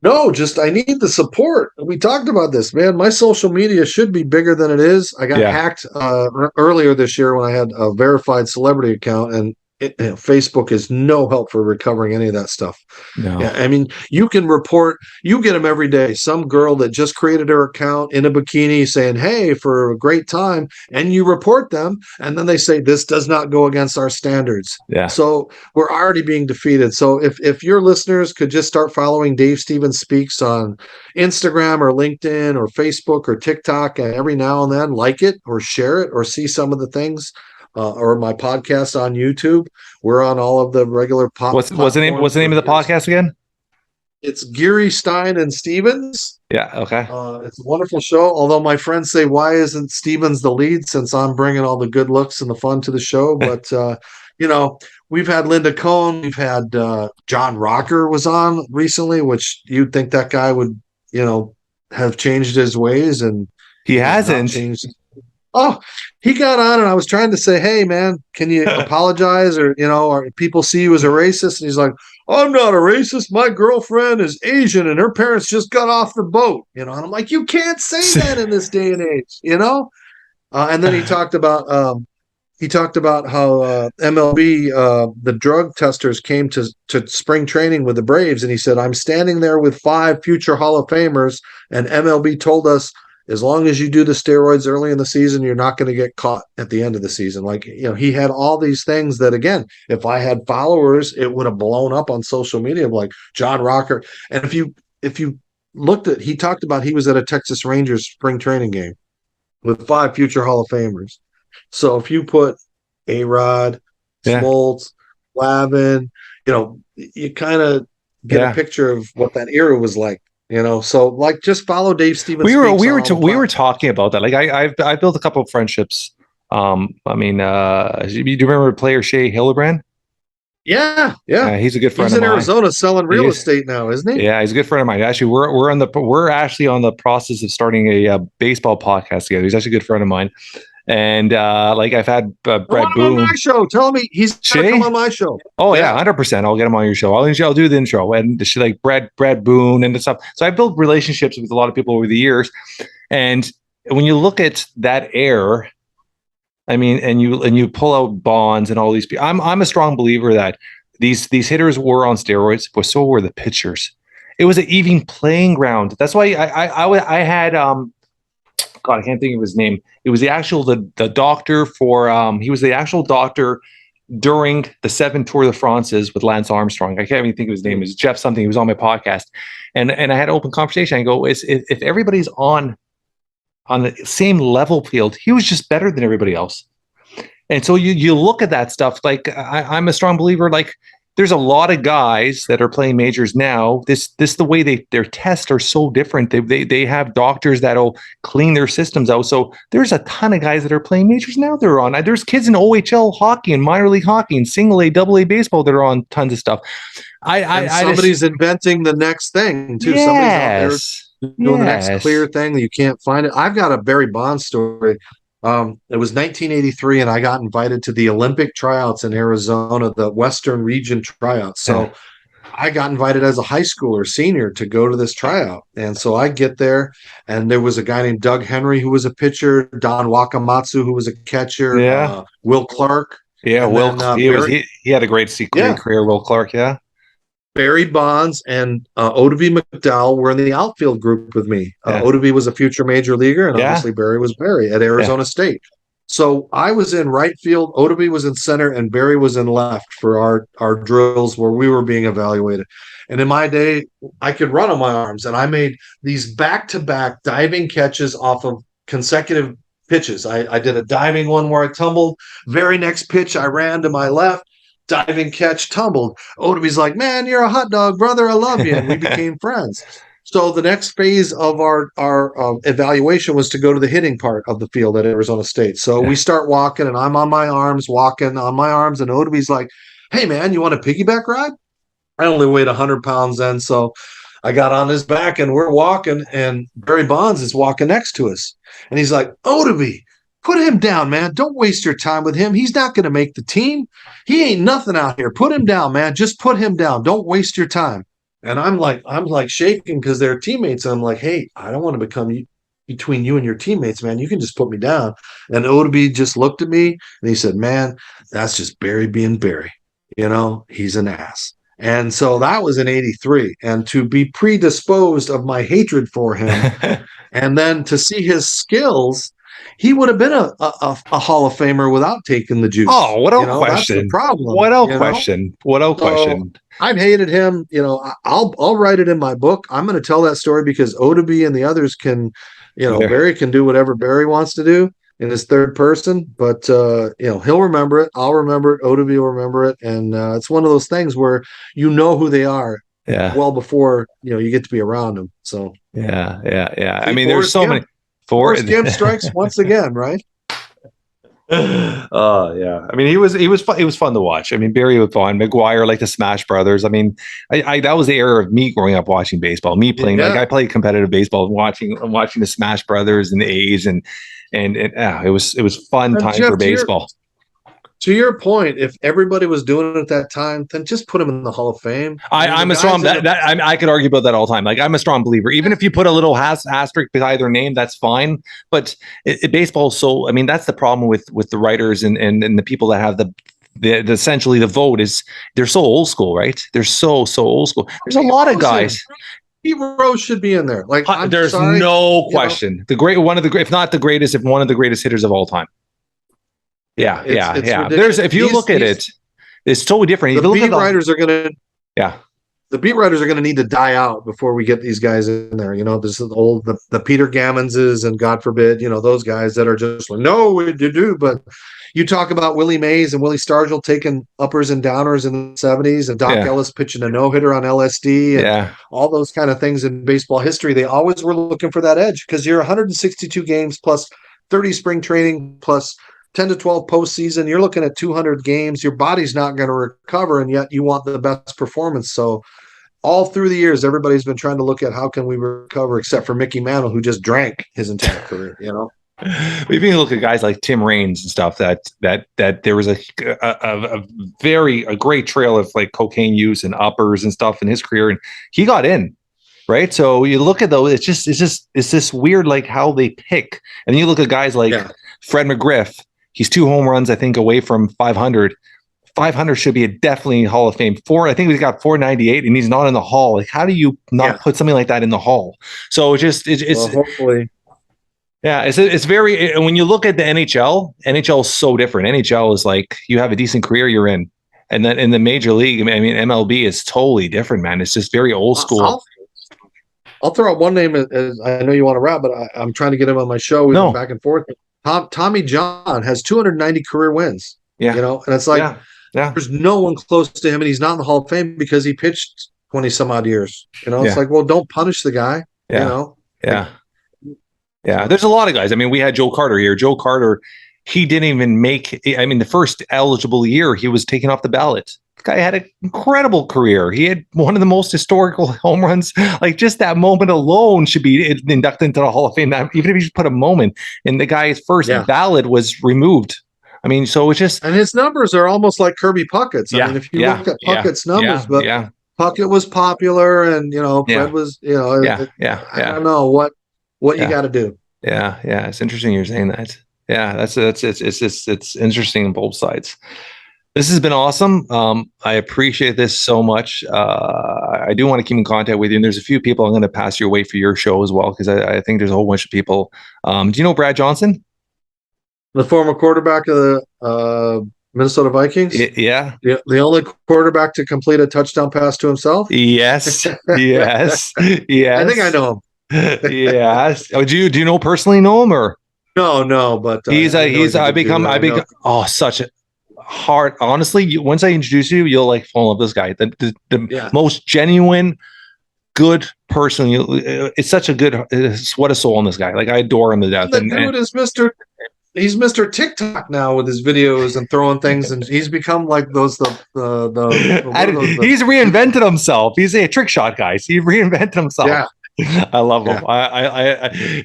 No, just I need the support. We talked about this, man. My social media should be bigger than it is. I got hacked earlier this year when I had a verified celebrity account, and Facebook is no help for recovering any of that stuff. No. Yeah, I mean, you can report, you get them every day. Some girl that just created her account in a bikini saying, "Hey, for a great time," and you report them, and then they say this does not go against our standards. Yeah. So we're already being defeated. So if your listeners could just start following Dave Stevens Speaks on Instagram or LinkedIn or Facebook or TikTok, and every now and then like it or share it or see some of the things. Or my podcast on YouTube. We're on all of the regular What's the name of the podcast again? It's Geary, Stein, and Stevens. Yeah. Okay. It's a wonderful show. Although my friends say, why isn't Stevens the lead, since I'm bringing all the good looks and the fun to the show? But, we've had Linda Cohn. We've had John Rocker was on recently, which you'd think that guy would, have changed his ways. And he hasn't changed. Oh, he got on, and I was trying to say, "Hey, man, can you apologize?" Or people see you as a racist, and he's like, "I'm not a racist. My girlfriend is Asian, and her parents just got off the boat." And I'm like, "You can't say that in this day and age," And then he talked about how MLB, the drug testers came to spring training with the Braves, and he said, "I'm standing there with 5 future Hall of Famers, and MLB told us, as long as you do the steroids early in the season, you're not going to get caught at the end of the season." Like, he had all these things that, again, if I had followers, it would have blown up on social media, like John Rocker. And if you looked at, he talked about he was at a Texas Rangers spring training game with 5 future Hall of Famers. So if you put A-Rod, Smoltz, Lavin, you kind of get a picture of what that era was like. So like, just follow Dave Stevens. We were talking about that. Like, I built a couple of friendships. Do you remember player Shea Hildebrand? Yeah. He's a good friend. He's in Arizona selling real estate now, isn't he? Yeah, he's a good friend of mine. Actually, we're actually on the process of starting a baseball podcast together. He's actually a good friend of mine. And I've had Brad Boone on my show. Tell me he's gonna come on my show. Oh yeah, 100%. I'll get him on your show. I'll do the intro, and she, like Brad Boone and stuff. So I built relationships with a lot of people over the years. And when you look at that air, I mean, and you pull out Bonds and all these people, I'm a strong believer that these hitters were on steroids, but so were the pitchers. It was an even playing ground. That's why I had God, I can't think of his name. It was the doctor for he was the actual doctor during the 7 Tour de France's with Lance Armstrong. I can't even think of his name. It was Jeff something. He was on my podcast, and I had an open conversation. I go, if everybody's on the same level field, he was just better than everybody else. And so you look at that stuff. Like, I'm a strong believer. Like, there's a lot of guys that are playing majors now. This the way their tests are so different. They have doctors that'll clean their systems out. So there's a ton of guys that are playing majors now. They're on. There's kids in OHL hockey and minor league hockey and single A, double A baseball that are on tons of stuff. Somebody's inventing the next thing too. Yes. Somebody's out there doing the next clear thing that you can't find it. I've got a Barry Bonds story. It was 1983, and I got invited to the Olympic tryouts in Arizona, the Western Region tryouts. So I got invited as a high schooler, senior, to go to this tryout. And so I get there, and there was a guy named Doug Henry who was a pitcher, Don Wakamatsu who was a catcher, Will Clark. Yeah, Will. He had a great career, Will Clark. Yeah. Barry Bonds and Odeby McDowell were in the outfield group with me. Yeah. Odeby was a future major leaguer, and Yeah. obviously Barry was Barry at Arizona State. So I was in right field, Odeby was in center, and Barry was in left for our drills where we were being evaluated. And in my day, I could run on my arms, and I made these back-to-back diving catches off of consecutive pitches. I did a diving one where I tumbled. Very next pitch, I ran to my left. Diving catch, tumbled. Odeby's like, man, you're a hot dog, brother. I love you. And we became friends. So the next phase of our evaluation was to go to the hitting part of the field at Arizona State. So we start walking, and I'm on my arms, walking on my arms. And Odeby's like, hey, man, you want a piggyback ride? I only weighed 100 pounds then. So I got on his back, and we're walking, and Barry Bonds is walking next to us. And he's like, Odeby, put him down, man. Don't waste your time with him. He's not going to make the team. He ain't nothing out here. Put him down, man. Just put him down. Don't waste your time. And I'm like shaking because they're teammates. And I'm like, hey, I don't want to become between you and your teammates, man. You can just put me down. And Odeby just looked at me and he said, man, that's just Barry being Barry. You know, he's an ass. And so that was in 83. And to be predisposed of my hatred for him and then to see his skills, he would have been a Hall of Famer without taking the juice. Oh, what a question! That's the problem. What a question! What a question! I've hated him. You know, I'll write it in my book. I'm going to tell that story because Odeby and the others can, you know, Barry can do whatever Barry wants to do in his third person. But you know, he'll remember it. I'll remember it. Odeby will remember it. And it's one of those things where you know who they are. Yeah. Well before you get to be around them. So yeah. I mean, there's so many. Forrest Gump strikes once again, right? Oh yeah. I mean, he was fun. It was fun to watch. I mean, Barry was fun. McGuire, like the Smash Brothers. I mean, I that was the era of me growing up watching baseball. Me playing like I played competitive baseball, watching the Smash Brothers and the A's, and it was fun time for baseball. To your point, if everybody was doing it at that time, then just put him in the Hall of Fame. I'm a strong I could argue about that all the time. Like I'm a strong believer. Even if you put a little asterisk beside their name, that's fine. But baseball is so. I mean, that's the problem with the writers and the people that have the essentially the vote is they're so old school, right? They're so old school. There's a lot of guys. Pete Rose should be in there. Like there's no question. One of the if not the greatest, if one of the greatest hitters of all time. Yeah. Ridiculous. If you look at it, it's totally different. The beat writers are going to need to die out before we get these guys in there. You know, this is the Peter Gammonses and God forbid, you know, those guys that are just like, no, you do. But you talk about Willie Mays and Willie Stargell taking uppers and downers in the 70s and Doc Ellis pitching a no-hitter on LSD and all those kind of things in baseball history. They always were looking for that edge because you're 162 games plus 30 spring training plus 10 to 12 postseason, you're looking at 200 games. Your body's not going to recover, and yet you want the best performance. So all through the years, everybody's been trying to look at how can we recover, except for Mickey Mantle, who just drank his entire career, you know? We even look at guys like Tim Raines and stuff that there was a great trail of like cocaine use and uppers and stuff in his career, and he got in. Right. So you look at those, it's this weird, like how they pick. And then you look at guys like Fred McGriff. He's 2 home runs, I think, away from 500. 500 should be a definitely Hall of Fame. I think he's got 498, and he's not in the Hall. Like, how do you not put something like that in the Hall? So it's hopefully. Yeah, it's very. And when you look at the NHL is so different. NHL is like you have a decent career, you're in, and then in the major league, I mean, MLB is totally different, man. It's just very old school. I'll throw out one name. As I know you want to wrap, but I'm trying to get him on my show. We've been back and forth. Tommy John has 290 career wins. Yeah. You know, and it's like there's no one close to him, and he's not in the Hall of Fame because he pitched 20 some odd years. You know, it's like, well, don't punish the guy. You know? Yeah. There's a lot of guys. I mean, we had Joe Carter here. Joe Carter, he didn't even make, I mean, the first eligible year, he was taken off the ballot. The guy had an incredible career. He had one of the most historical home runs. Like, just that moment alone should be inducted into the Hall of Fame. Even if you just put a moment, and the guy's first ballot was removed. I mean, so it's just, and his numbers are almost like Kirby Puckett's. I mean, if you look at Puckett's numbers, but Puckett was popular, and Fred was, I don't know what you got to do. Yeah, it's interesting you're saying that. Yeah, it's interesting on both sides. This has been awesome. I appreciate this so much. I do want to keep in contact with you. And there's a few people I'm going to pass your way for your show as well, because I think there's a whole bunch of people. Do you know Brad Johnson? The former quarterback of the Minnesota Vikings? Yeah. The only quarterback to complete a touchdown pass to himself? Yes. Yes. Yes. I think I know him. Yes. Oh, do you know personally know him or? No, but I become such a hard, honestly, once I introduce you, you'll like fall in love with this guy. The most genuine, good person. It's such a good, what a soul in this guy. Like I adore him to death. And the dude is he's Mr. TikTok now with his videos and throwing things, and he's become like those he's reinvented himself. He's a trick shot guy. He reinvented himself. Yeah. I love him.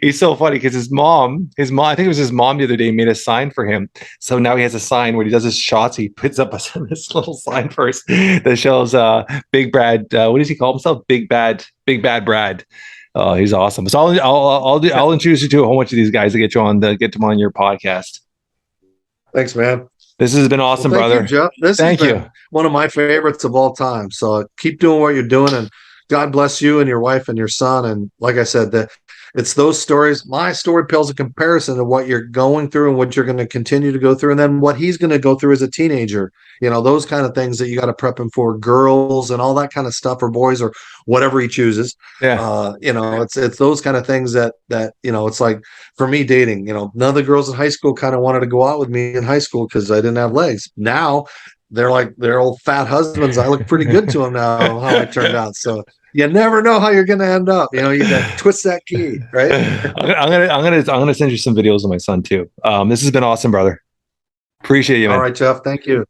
He's so funny because his mom, I think it was his mom the other day, made a sign for him. So now he has a sign when he does his shots. He puts up this little sign first that shows Big Brad. What does he call himself? Big Bad Brad. He's awesome. So I'll introduce you to a whole bunch of these guys to get them on your podcast. Thanks, man. This has been awesome, brother. You, Jeff. This has been one of my favorites of all time. So keep doing what you're doing, and God bless you and your wife and your son. And like I said, it's those stories. My story pales in comparison to what you're going through and what you're going to continue to go through, and then what he's going to go through as a teenager. Those kind of things that you got to prep him for, girls and all that kind of stuff, or boys, or whatever he chooses. Yeah. It's those kind of things that it's like for me dating. None of the girls in high school kind of wanted to go out with me in high school because I didn't have legs. Now they're like their old fat husbands. I look pretty good to them now. How I turned out. So you never know how you're going to end up. You got to twist that key, right? I'm gonna send you some videos of my son too. This has been awesome, brother. Appreciate you, man. All right, Jeff. Thank you.